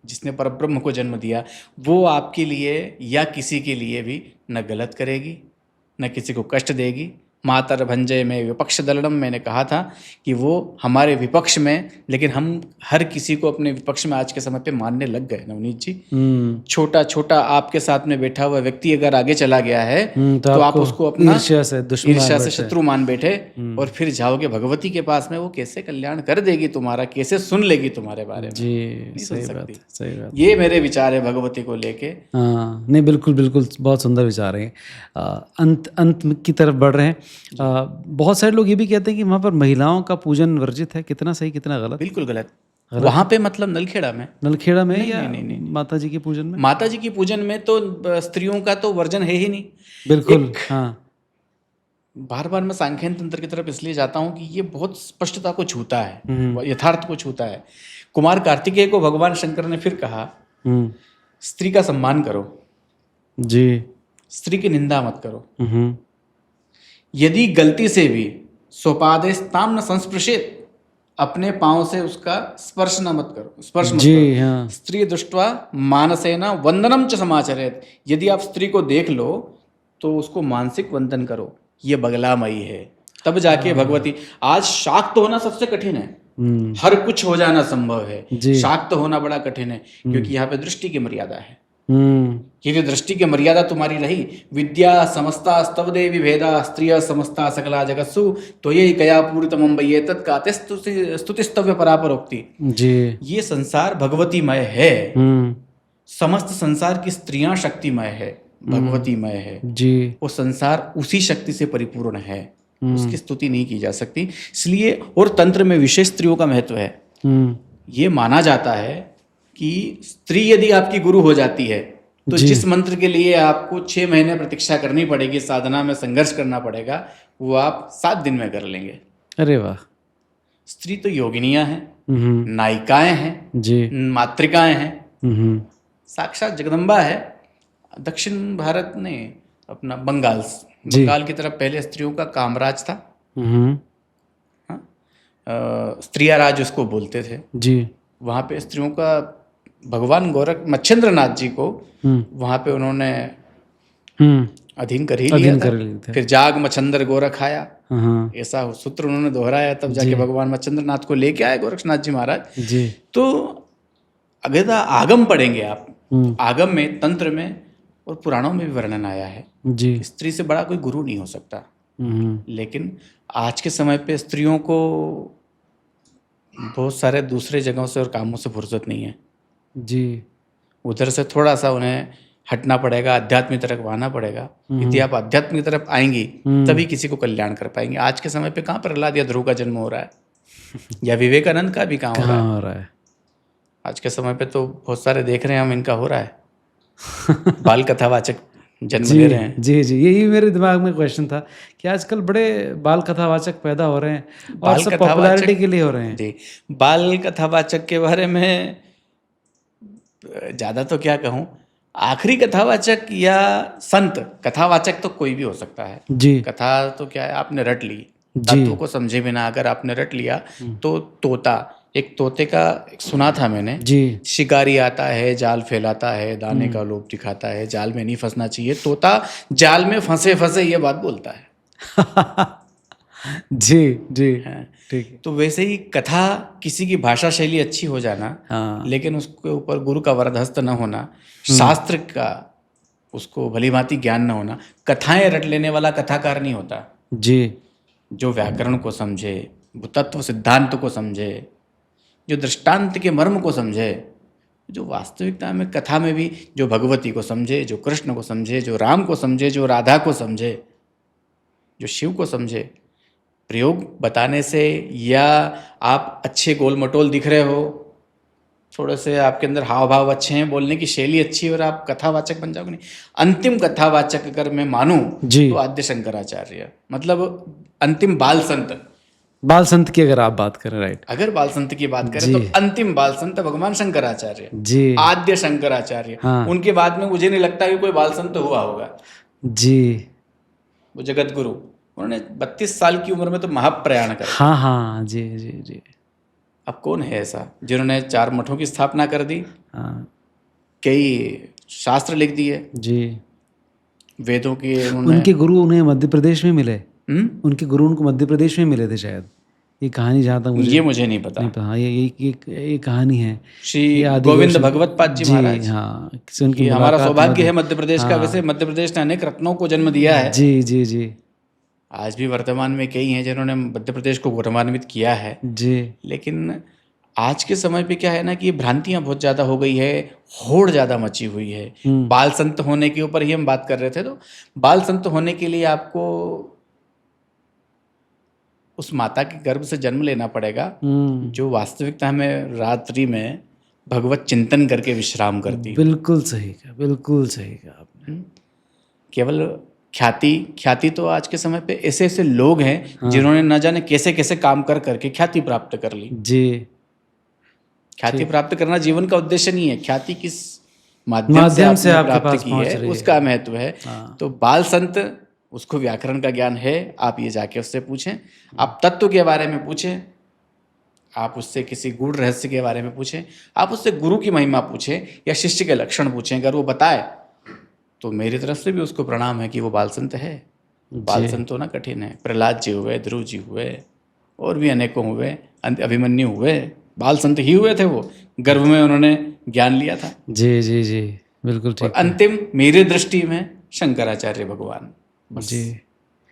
जिसने परब्रह्म को जन्म दिया वो आपके लिए या किसी के लिए भी न गलत करेगी न किसी को कष्ट देगी। मातर भंजय में विपक्ष दलनम, मैंने कहा था कि वो हमारे विपक्ष में, लेकिन हम हर किसी को अपने विपक्ष में आज के समय पे मानने लग गए नवनीत जी। छोटा छोटा आपके साथ में बैठा हुआ व्यक्ति अगर आगे चला गया है तो आप उसको अपना ईर्ष्या से शत्रु मान बैठे और फिर जाओगे भगवती के पास में। वो कैसे कल्याण कर देगी तुम्हारा, कैसे सुन लेगी तुम्हारे बारे में। जी, सही बात। ये मेरे विचार है भगवती को लेके। हाँ, नहीं बिल्कुल बिल्कुल, बहुत सुंदर विचार है। अंत की तरफ बढ़ रहे हैं। बहुत सारे लोग ये भी कहते हैं कि वहाँ पर महिलाओं का पूजन वर्जित है। कितना सही कितना गलत? बिल्कुल गलत। वहाँ पे मतलब नलखेड़ा में या माता जी के पूजन में? माता जी की पूजन में तो स्त्रियों का तो वर्जन है ही नहीं। बिल्कुल। हाँ, बार बार मैं सांख्यन तंत्र की तरफ इसलिए जाता हूँ कि ये बहुत स्पष्टता को छूता है, यथार्थ को छूता है। कुमार कार्तिकेय को भगवान शंकर ने फिर कहा स्त्री का सम्मान करो जी, स्त्री की निंदा मत करो। यदि गलती से भी स्वपादेश ताम न संस्पृशेत, अपने पांव से उसका स्पर्श मत करो। हाँ। स्त्री दृष्ट्वा मानसेन वंदनम च समाचरेत, यदि आप स्त्री को देख लो तो उसको मानसिक वंदन करो। ये बगलामयी है, तब जाके भगवती। आज शाक्त होना सबसे कठिन है, हर कुछ हो जाना संभव है। शाक्त होना बड़ा कठिन है क्योंकि यहाँ पे दृष्टि की मर्यादा है। यदि दृष्टि की मर्यादा तुम्हारी रही, विद्या समस्ता स्तव देवी भेदा स्त्रिय समस्ता सकला जगत्सु तो ये कया पूरितमं वै तत्काते स्तुतिस्तव्य परापरोक्ति। जी, ये संसार भगवतीमय है। समस्त संसार की स्त्रियां शक्तिमय है, भगवतीमय है जी। वो संसार उसी शक्ति से परिपूर्ण है, उसकी स्तुति नहीं की जा सकती। इसलिए और तंत्र में विशेष स्त्रियों का महत्व है। ये माना जाता है कि स्त्री यदि आपकी गुरु हो जाती है तो जिस मंत्र के लिए आपको 6 महीने प्रतीक्षा करनी पड़ेगी, साधना में संघर्ष करना पड़ेगा, वो आप 7 दिन में कर लेंगे। अरे वाह। स्त्री तो योगिनियां हैं, नायिकाएं हैं जी, मातृकाएं हैं, साक्षात जगदम्बा है। दक्षिण भारत ने अपना बंगाल की तरफ पहले स्त्रियों का कामराज था। स्त्रिया राज उसको बोलते थे जी। वहाँ पे स्त्रियों का भगवान गोरख मच्छेंद्र नाथ जी को वहाँ पे उन्होंने अधीन कर ही लिया था। फिर जाग मच्छेंद्र गोरख आया, ऐसा सूत्र उन्होंने दोहराया, तब जाके भगवान मच्छेंद्र नाथ को लेके आए गोरक्षनाथ जी महाराज जी। तो अगर आगम पढ़ेंगे आप, आगम में तंत्र में और पुराणों में भी वर्णन आया है जी। स्त्री से बड़ा कोई गुरु नहीं हो सकता। लेकिन आज के समय पे स्त्रियों को बहुत सारे दूसरे जगहों से और कामों से फुर्सत नहीं है जी। उधर से थोड़ा सा उन्हें हटना पड़ेगा, अध्यात्म की तरफ आना पड़ेगा। यदि आप अध्यात्म की तरफ आएंगी तभी किसी को कल्याण कर पाएंगे। आज के समय पे कहाँ प्रहलाद या ध्रुव का जन्म हो रहा है या विवेकानंद का भी कहाँ हो रहा है। आज के समय पे तो बहुत सारे देख रहे हैं हम, इनका हो रहा है बाल कथावाचक जन्म ले रहे हैं। जी जी, यही मेरे दिमाग में क्वेश्चन था कि आजकल बड़े बाल कथावाचक पैदा हो रहे हैं और सब पॉपुलैरिटी के लिए हो रहे हैं। जी, बाल कथावाचक के बारे में ज़्यादा तो क्या कहूँ, आखिरी कथावाचक या संत, कथावाचक तो कोई भी हो सकता है जी। कथा तो क्या है, आपने रट ली, तत्व को समझे बिना अगर आपने रट लिया तो तोता, एक तोते का सुना था मैंने जी। शिकारी आता है जाल फैलाता है, दाने का लोभ दिखाता है, जाल में नहीं फंसना चाहिए, तोता जाल में फंसे फंसे ये बात बोलता है जी जी, ठीक है। तो वैसे ही कथा, किसी की भाषा शैली अच्छी हो जाना, लेकिन उसके ऊपर गुरु का वरदहस्त न होना, शास्त्र का उसको भली भांति ज्ञान न होना। कथाएं रट लेने वाला कथाकार नहीं होता जी। जो व्याकरण को समझे, तत्व सिद्धांत को समझे, जो दृष्टांत के मर्म को समझे, जो वास्तविकता में कथा में भी जो भगवती को समझे, जो कृष्ण को समझे, जो राम को समझे, जो राधा को समझे, जो शिव को समझे। प्रयोग बताने से या आप अच्छे गोल मटोल दिख रहे हो थोड़े से आपके अंदर हाव भाव अच्छे हैं, बोलने की शैली अच्छी है और आप कथावाचक बन जाओगे। नहीं, अंतिम कथावाचक अगर मैं मानूं जी। तो आद्य शंकराचार्य, मतलब अंतिम बाल संत। बाल संत की अगर आप बात करें, राइट। अगर बाल संत की बात करें तो अंतिम बाल संत भगवान शंकराचार्य, जी आद्य शंकराचार्य। हाँ। उनके बाद में मुझे नहीं लगता कि कोई बाल संत हुआ होगा। जी वो जगत गुरु, उन्होंने 32 साल की उम्र में तो महाप्रयाण करा। हाँ हाँ जी जी जी अब कौन है ऐसा जिन्होंने 4 मठों की स्थापना कर दी, हाँ कई शास्त्र लिख दिए, जी। वेदों के उन्होंने। उनके गुरु उन्हें मध्य प्रदेश में मिले। हम्म? उनके गुरु उनको मध्य प्रदेश में मिले थे शायद, ये कहानी जहाँ तक मुझे ये मुझे नहीं पता। नहीं पता। हाँ, ये कहानी है। श्री ये आदि गोविंद गोविंद भगवत पाद जी जी महाराज, हाँ, किसी उनकी ये हमारा मुलाकात सौभाग्य है मध्य प्रदेश का। हाँ। वैसे मध्य प्रदेश ने अनेक रत्नों को जन्म दिया है। जी जी जी आज भी वर्तमान में कई हैं जिन्होंने मध्य प्रदेश को गौरवान्वित किया है। जी लेकिन आज के समय पे क्या है ना कि ये भ्रांतियां बहुत ज़्यादा हो गई है, होड़ ज़्यादा मची हुई है। बाल संत होने के ऊपर ही हम बात कर रहे थे। तो बाल संत होने के लिए आपको उस माता के गर्भ से जन्म लेना पड़ेगा जो वास्तविकता में रात्रि में भगवत चिंतन करके विश्राम करती है। बिल्कुल सही कहा, बिल्कुल सही कहा आपने। केवल ख्याति तो आज के समय पे ऐसे ऐसे लोग हैं जिन्होंने न जाने कैसे कैसे काम कर करके ख्याति प्राप्त कर ली। जी ख्याति प्राप्त करना जीवन का उद्देश्य नहीं है, ख्याति किस माध्यम से आपने आपके प्राप्त पास की पहुंच है रही है। उसका महत्व है। हाँ। तो बाल संत, उसको व्याकरण का ज्ञान है, आप ये जाके उससे पूछें। आप तत्व के बारे में पूछें, आप उससे किसी गूढ़ रहस्य के बारे में पूछें, आप उससे गुरु की महिमा पूछें या शिष्य के लक्षण पूछें। अगर वो बताए तो मेरी तरफ से भी उसको प्रणाम है कि वो बाल संत है। बाल संत होना कठिन है। प्रहलाद जी हुए, ध्रुव जी हुए, और भी अनेकों हुए, अभिमन्यु हुए, बाल संत ही हुए थे। वो गर्भ में उन्होंने ज्ञान लिया था। जी जी जी बिल्कुल और ठीक। अंतिम मेरी दृष्टि में शंकराचार्य भगवान, बस। जी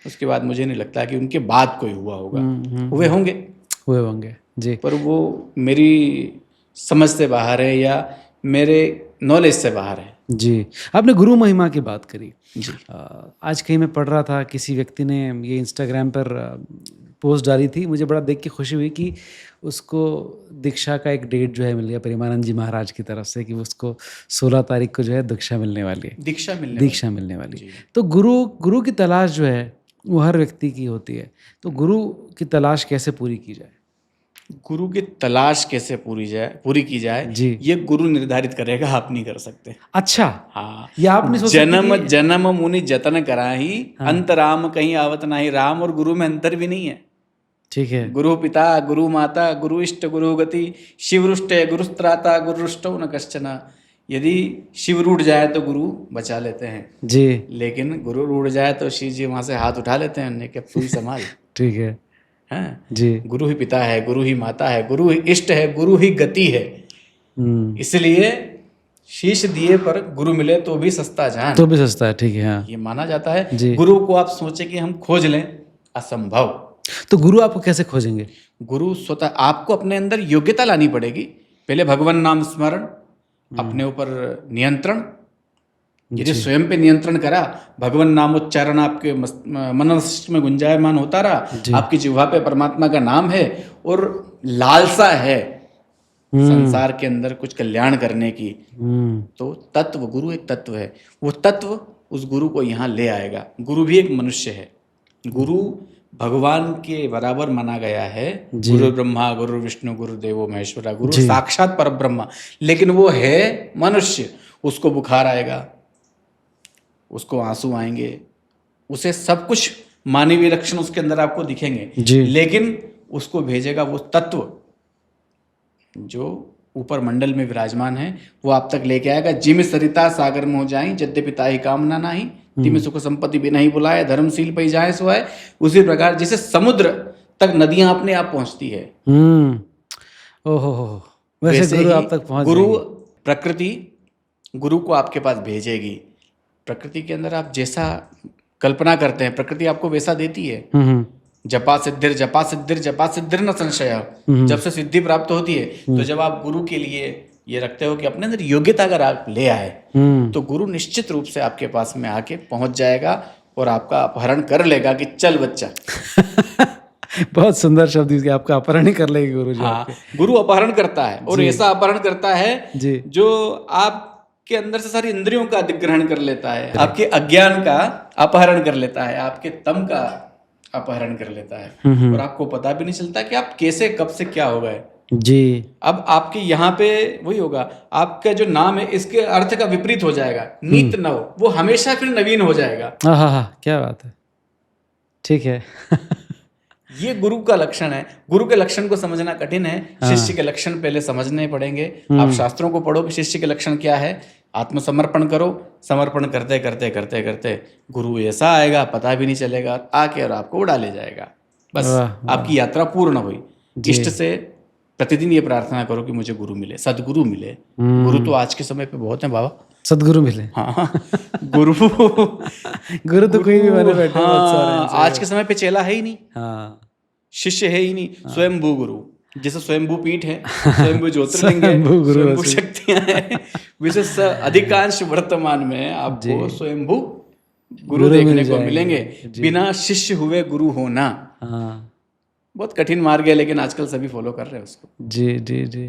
उसके बाद मुझे नहीं लगता कि उनके बाद कोई हुआ होगा। हुए होंगे जी। पर वो मेरी समझ से बाहर है या मेरे नॉलेज से बाहर है। जी आपने गुरु महिमा की बात करी। जी। आज कहीं मैं पढ़ रहा था, किसी व्यक्ति ने ये इंस्टाग्राम पर पोस्ट डाली थी, मुझे बड़ा देख के खुशी हुई कि उसको दीक्षा का एक डेट जो है मिल गया प्रेमानंद जी महाराज की तरफ से, कि उसको 16 तारीख को जो है दीक्षा मिलने वाली है। दीक्षा मिलने वाली। तो गुरु की तलाश जो है वो हर व्यक्ति की होती है। तो गुरु की तलाश कैसे पूरी की जाए? गुरु की तलाश कैसे पूरी की जाए जी। ये गुरु निर्धारित करेगा, आप नहीं कर सकते। अच्छा, हाँ, ये आपने सोचा जन्म मुनि जतन कराही, अंत राम कहीं आवत नाही। राम और गुरु में अंतर भी नहीं है। ठीक है। गुरु पिता, गुरु माता, गुरु इष्ट, गुरु गति, शिवरुष्टे, गुरुस्त्राता, गुरुष्टो न कश्चन। यदि शिव रूठ जाए तो गुरु बचा लेते हैं जी, लेकिन गुरु रूठ जाए तो शिव जी वहां से हाथ उठा लेते हैं, उन्हें कि तू ही संभाल। ठीक है। हाँ जी। गुरु ही पिता है, गुरु ही माता है, गुरु ही इष्ट है, गुरु ही गति है। इसलिए शीश दिए पर गुरु मिले तो भी सस्ता जान। तो भी सस्ता है। ठीक है। हाँ। ये माना जाता है। जी। गुरु को आप सोचे कि हम खोज लें, असंभव। तो गुरु आपको कैसे खोजेंगे? गुरु स्वतः आपको अपने अंदर योग्यता लानी पड़ेगी। पहले भगवान नाम स्मरण, अपने ऊपर नियंत्रण। यदि स्वयं पे नियंत्रण करा, भगवान नाम उच्चारण आपके मन मस्तिष्क में गुंजायमान होता रहा, आपकी जिह्वा पे परमात्मा का नाम है और लालसा है संसार के अंदर कुछ कल्याण करने की, तो तत्व, गुरु एक तत्व है। वो तत्व उस गुरु को यहाँ ले आएगा। गुरु भी एक मनुष्य है। गुरु भगवान के बराबर माना गया है। गुरु ब्रह्मा, गुरु विष्णु, गुरु देवो महेश्वरा। गुरु साक्षात पर ब्रह्मा, लेकिन वो है मनुष्य। उसको बुखार आएगा, उसको आंसू आएंगे, उसे सब कुछ मानवीय लक्षण उसके अंदर आपको दिखेंगे, लेकिन उसको भेजेगा वो तत्व जो ऊपर मंडल में विराजमान है, वो आप तक लेके आएगा। जिम सरिता सागर में हो जाए, यद्यपि ताहि कामना नाही, तिम सुख संपत्ति भी नहीं बुलाए, धर्मशील पै जाए सोए। उसी प्रकार जैसे समुद्र तक नदियां अपने आप पहुंचती है, ओहो, वैसे गुरु आप तक पहुंच गुरु प्रकृति गुरु को आपके पास भेजेगी। प्रकृति के अंदर आप जैसा कल्पना करते हैं, प्रकृति आपको वैसा देती है। जपा सिद्धिर जपा सिद्धिर जपा सिद्धिर न संशय। जब से सिद्धि प्राप्त होती है, तो जब आप गुरु के लिए ये रखते हो कि अपने अंदर योग्यता अगर आप ले आए, तो गुरु निश्चित रूप से आपके पास में आके पहुंच जाएगा और आपका अपहरण कर लेगा कि चल बच्चा। बहुत सुंदर शब्द यूज किया, आपका अपहरण ही कर लेंगे गुरु जी। हाँ, गुरु अपहरण करता है और ऐसा अपहरण करता है जी जो आपके अंदर से सारी इंद्रियों का अधिग्रहण कर लेता है, आपके अज्ञान का अपहरण कर लेता है, आपके तम का अपहरण कर लेता है और आपको पता भी नहीं चलता कि आप कैसे कब से क्या हो गए। जी अब आपके यहाँ पे वही होगा, आपका जो नाम है इसके अर्थ का विपरीत हो जाएगा, नित्य नव, वो हमेशा फिर नवीन हो जाएगा। हाँ, क्या बात है, ठीक है। ये गुरु का लक्षण है। गुरु के लक्षण को समझना कठिन है, शिष्य के लक्षण पहले समझने पड़ेंगे। आप शास्त्रों को पढ़ो कि शिष्य के लक्षण क्या है, आत्मसमर्पण करो, समर्पण करते करते करते करते गुरु ऐसा आएगा पता भी नहीं चलेगा, आके और आपको उड़ा ले जाएगा। बस आपकी यात्रा पूर्ण हुई। इष्ट से प्रतिदिन ये प्रार्थना करो कि मुझे गुरु मिले, सदगुरु मिले। गुरु तो आज के समय पे बहुत है बाबा, सदगुरु मिले। हाँ गुरु गुरु तो कोई भी बने बैठे, बहुत सारे हैं। आज के समय पे चेला है ही नहीं, हाँ, शिष्य है ही नहीं, स्वयंभू गुरु। जैसे स्वयंभू पीठ है, स्वयंभू ज्योतिर्लिंग है, स्वयंभू गुरु स्वयंभू शक्तियां हैं, विशेष अधिकांश वर्तमान में आपको स्वयंभू गुरु देखने को मिलेंगे। बिना शिष्य हुए गुरु होना हाँ, बहुत कठिन मार्ग है, लेकिन आजकल सभी फॉलो कर रहे हैं उसको। जी जी जी,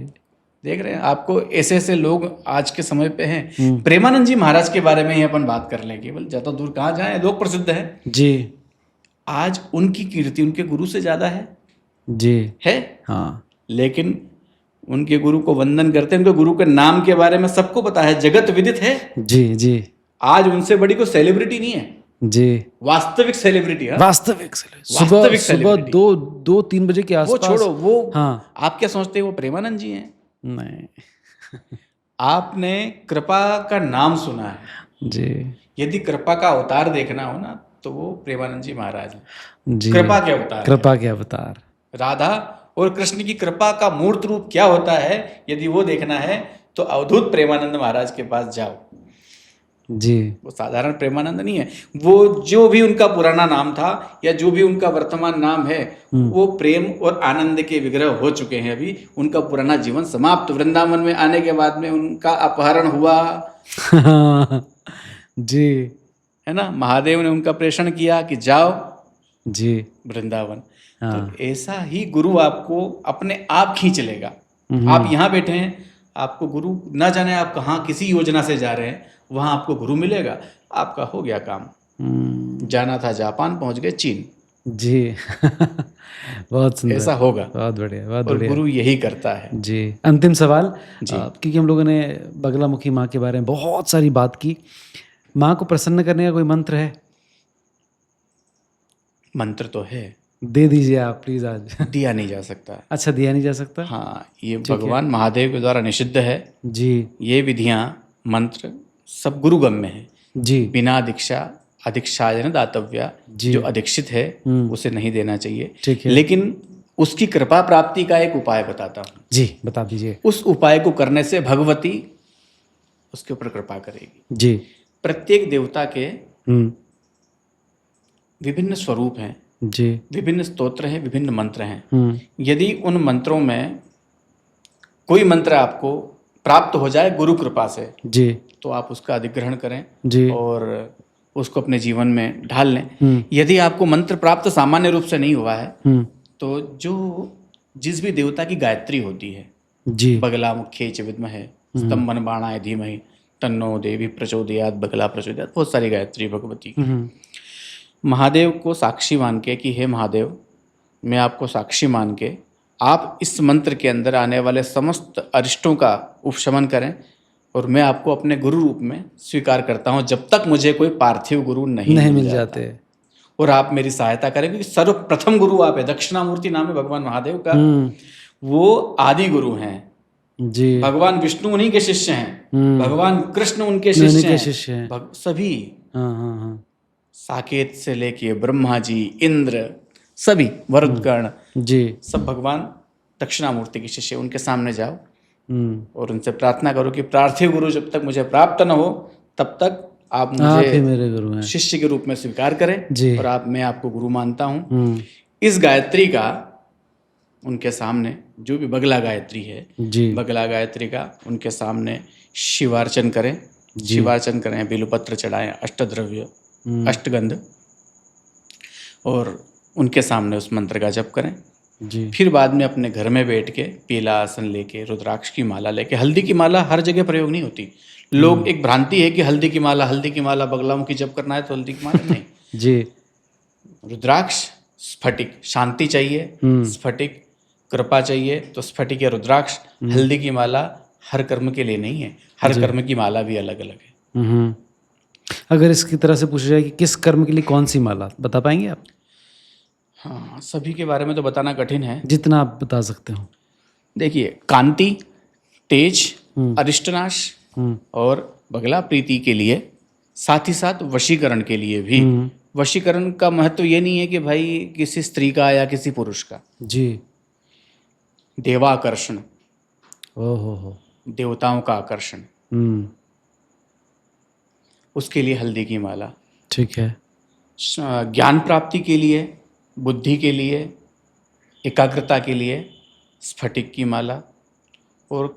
देख रहे हैं आपको ऐसे ऐसे लोग आज के समय पे हैं। प्रेमानंद जी महाराज के बारे में ही अपन बात कर लेंगे, बोल ज्यादा दूर कहाँ जाए, लोग प्रसिद्ध हैं जी आज, उनकी कीर्ति उनके गुरु से ज्यादा जी, है। हाँ, लेकिन उनके गुरु को वंदन करते हैं, उनके गुरु के नाम के बारे में सबको पता है, जगत विदित है। जी जी आज उनसे बड़ी कोई सेलिब्रिटी नहीं है, जी, वास्तविक सेलिब्रिटी है। वास्तविक सुबह 2-3 बजे के वो आसपास। छोड़ो, वो हाँ, आप क्या सोचते हैं वो प्रेमानंद जी हैं? नहीं, आपने कृपा का नाम सुना है, जी यदि कृपा का अवतार देखना हो ना तो वो प्रेमानंद जी महाराज हैं। जी, कृपा के अवतार हैं। कृपा के अवतार। राधा और कृष्ण की कृपा का मूर्त रूप क्या होता है, यदि वो देखना है तो अवधूत प्रेमानंद महाराज के पास जाओ। जी, वो साधारण प्रेमानंद नहीं है, वो जो भी उनका पुराना नाम था या जो भी उनका वर्तमान नाम है, वो प्रेम और आनंद के विग्रह हो चुके हैं। अभी उनका पुराना जीवन समाप्त, वृंदावन में आने के बाद में उनका अपहरण हुआ जी, है ना, महादेव ने उनका प्रेषण किया कि जाओ जी, वृंदावन। तो ऐसा ही गुरु आपको अपने आप खींच लेगा। आप यहाँ बैठे हैं, आपको गुरु ना जाने आप कहाँ किसी योजना से जा रहे हैं, वहां आपको गुरु मिलेगा, आपका हो गया काम। जाना था जापान, पहुंच गए चीन। जी बहुत सुंदर, ऐसा होगा, बहुत बढ़िया, बहुत और बढ़िया। गुरु यही करता है। जी, अंतिम सवाल, क्योंकि हम लोगों ने बगलामुखी माँ के बारे में बहुत सारी बात की, माँ को प्रसन्न करने का कोई मंत्र है? मंत्र तो है, दे दीजिए आप प्लीज आज। दिया नहीं जा सकता। अच्छा, दिया नहीं जा सकता? हाँ, ये भगवान महादेव के द्वारा निषिद्ध है। जी ये विधियां मंत्र सब गुरुगम्य है। जी, बिना दीक्षा, अधिक्षायन दातव्या, जो अधीक्षित है उसे नहीं देना चाहिए। ठीक है। लेकिन उसकी कृपा प्राप्ति का एक उपाय बताता हूँ। जी, बता दीजिए। उस उपाय को करने से भगवती उसके ऊपर कृपा करेगी। जी, प्रत्येक देवता के विभिन्न स्वरूप हैं, जी, विभिन्न स्तोत्र हैं, विभिन्न मंत्र हैं। यदि उन मंत्रों में कोई मंत्र आपको प्राप्त हो जाए गुरु कृपा से, जी, तो आप उसका अधिग्रहण करें जी, और उसको अपने जीवन में ढाल लें। यदि आपको मंत्र प्राप्त सामान्य रूप से नहीं हुआ है, तो जिस भी देवता की गायत्री होती है, जी, बगला मुख्य च विद्महे स्तंभन बाणाय धीमहि तन्नो देवी प्रचोदयात, बगला प्रचोदयात, बहुत सारी गायत्री भगवती की। महादेव को साक्षी मान के कि हे महादेव, मैं आपको साक्षी मान के आप इस मंत्र के अंदर आने वाले समस्त अरिष्टों का उपशमन करें, और मैं आपको अपने गुरु रूप में स्वीकार करता हूँ जब तक मुझे कोई पार्थिव गुरु नहीं मिल जाते। और आप मेरी सहायता करें, क्योंकि सर्वप्रथम गुरु आप है। दक्षिणामूर्ति नाम है भगवान महादेव का, वो आदि गुरु हैं। जी, भगवान विष्णु उन्हीं के शिष्य हैं, भगवान कृष्ण उनके शिष्य हैं, सभी। हाँ, साकेत से लेके ब्रह्मा जी, इंद्र, सभी वरुणकर्ण, जी, सब भगवान दक्षिणामूर्ति के शिष्य। उनके सामने जाओ और उनसे प्रार्थना करो कि पार्थिव गुरु जब तक मुझे प्राप्त न हो तब तक आप मुझे मेरे गुरु हैं, शिष्य के रूप में स्वीकार करें। जी, और मैं आपको गुरु मानता हूँ। इस गायत्री का उनके सामने, जो भी बगला गायत्री है, जी, बगला गायत्री का उनके सामने शिवार्चन करें, शिवार्चन करें, बिल्वपत्र चढ़ाएं, अष्टद्रव्य, अष्टगंध, और उनके सामने उस मंत्र का जप करें। जी फिर बाद में अपने घर में बैठ के पीला आसन लेके, रुद्राक्ष की माला लेके, हल्दी की माला हर जगह प्रयोग नहीं होती। लोग एक भ्रांति है कि हल्दी की माला बगलामुखी जप करना है तो हल्दी की माला नहीं। जी रुद्राक्ष, स्फटिक, शांति चाहिए, स्फटिक कृपा चाहिए तो स्फटिक या रुद्राक्ष। हल्दी की माला हर कर्म के लिए नहीं है, हर कर्म की माला भी अलग अलग है। अगर इसकी तरह से पूछा जाए कि किस कर्म के लिए कौन सी माला, बता पाएंगे आप? हाँ, सभी के बारे में तो बताना कठिन है। जितना आप बता सकते हो। देखिए, कांति, तेज, अरिष्टनाश और बगला प्रीति के लिए, साथ ही साथ वशीकरण के लिए भी। वशीकरण का महत्व ये नहीं है कि भाई किसी स्त्री का या किसी पुरुष का। जी। देवाकर्षण, हो देवताओं का आकर्षण, उसके लिए हल्दी की माला। ठीक है। ज्ञान प्राप्ति के लिए, बुद्धि के लिए, एकाग्रता के लिए स्फटिक की माला। और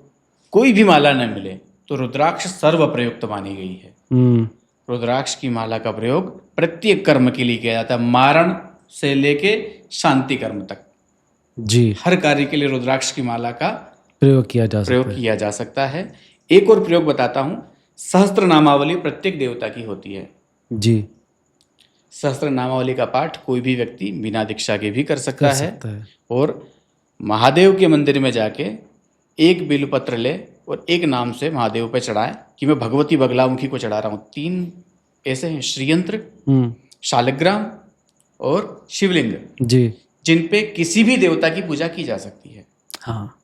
कोई भी माला न मिले तो रुद्राक्ष सर्व प्रयुक्त मानी गई है। रुद्राक्ष की माला का प्रयोग प्रत्येक कर्म के लिए किया जाता है, मारण से लेके शांति कर्म तक। जी। हर कार्य के लिए रुद्राक्ष की माला का प्रयोग किया जा सकता है। एक और प्रयोग बताता हूँ। सहस्त्र नामावली प्रत्येक देवता की होती है। जी। सहस्त्र नामावली का पाठ कोई भी व्यक्ति बिना दीक्षा के भी कर सकता है। और महादेव के मंदिर में जाके एक बिल्वपत्र ले और एक नाम से महादेव पे चढ़ाए कि मैं भगवती बगलामुखी को चढ़ा रहा हूँ। 3 ऐसे हैं, श्रीयंत्र, शालिग्राम और शिवलिंग, जी, जिन पे किसी भी देवता की पूजा की जा सकती है। हाँ।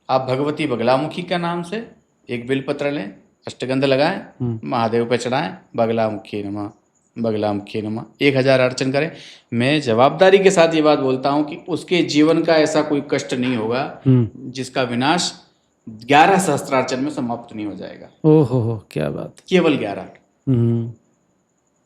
आप भगवती बगलामुखी का नाम से एक बिल्वपत्र लें, अष्टगंध लगाएं, महादेव पे चढ़ाएं, बगलामुखी नमः, बगलामुखी नमः, 1000 अर्चन करें। मैं जवाबदारी के साथ ये बात बोलता हूँ कि उसके जीवन का ऐसा कोई कष्ट नहीं होगा जिसका विनाश 11 सहस्त्रार्चन में समाप्त नहीं हो जाएगा। ओहो, क्या बात। केवल 11।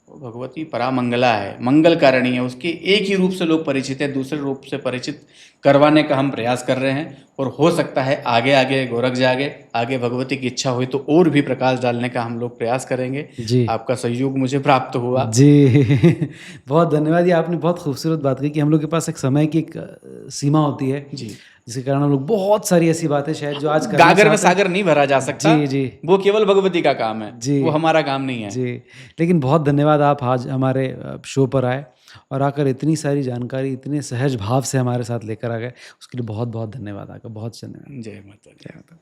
भगवती परामंगला है, मंगलकारिणी है। उसके एक ही रूप से लोग परिचित हैं, दूसरे रूप से परिचित करवाने का हम प्रयास कर रहे हैं। और हो सकता है आगे आगे गोरख जागे, आगे भगवती की इच्छा हुई तो और भी प्रकाश डालने का हम लोग प्रयास करेंगे। जी। आपका सहयोग मुझे प्राप्त हुआ। जी बहुत धन्यवाद। ये आपने बहुत खूबसूरत बात की कि हम लोग के पास एक समय की एक सीमा होती है जी, जिसके कारण हम लोग बहुत सारी ऐसी बातें शायद जो आज गागर में सागर नहीं भरा जा सकता। जी जी, वो केवल भगवती का काम है जी, वो हमारा काम नहीं है जी। लेकिन बहुत धन्यवाद, आप आज हमारे शो पर आए और आकर इतनी सारी जानकारी इतने सहज भाव से हमारे साथ लेकर आ गए, उसके लिए बहुत बहुत धन्यवाद आपका। बहुत धन्यवाद। जय माता दी।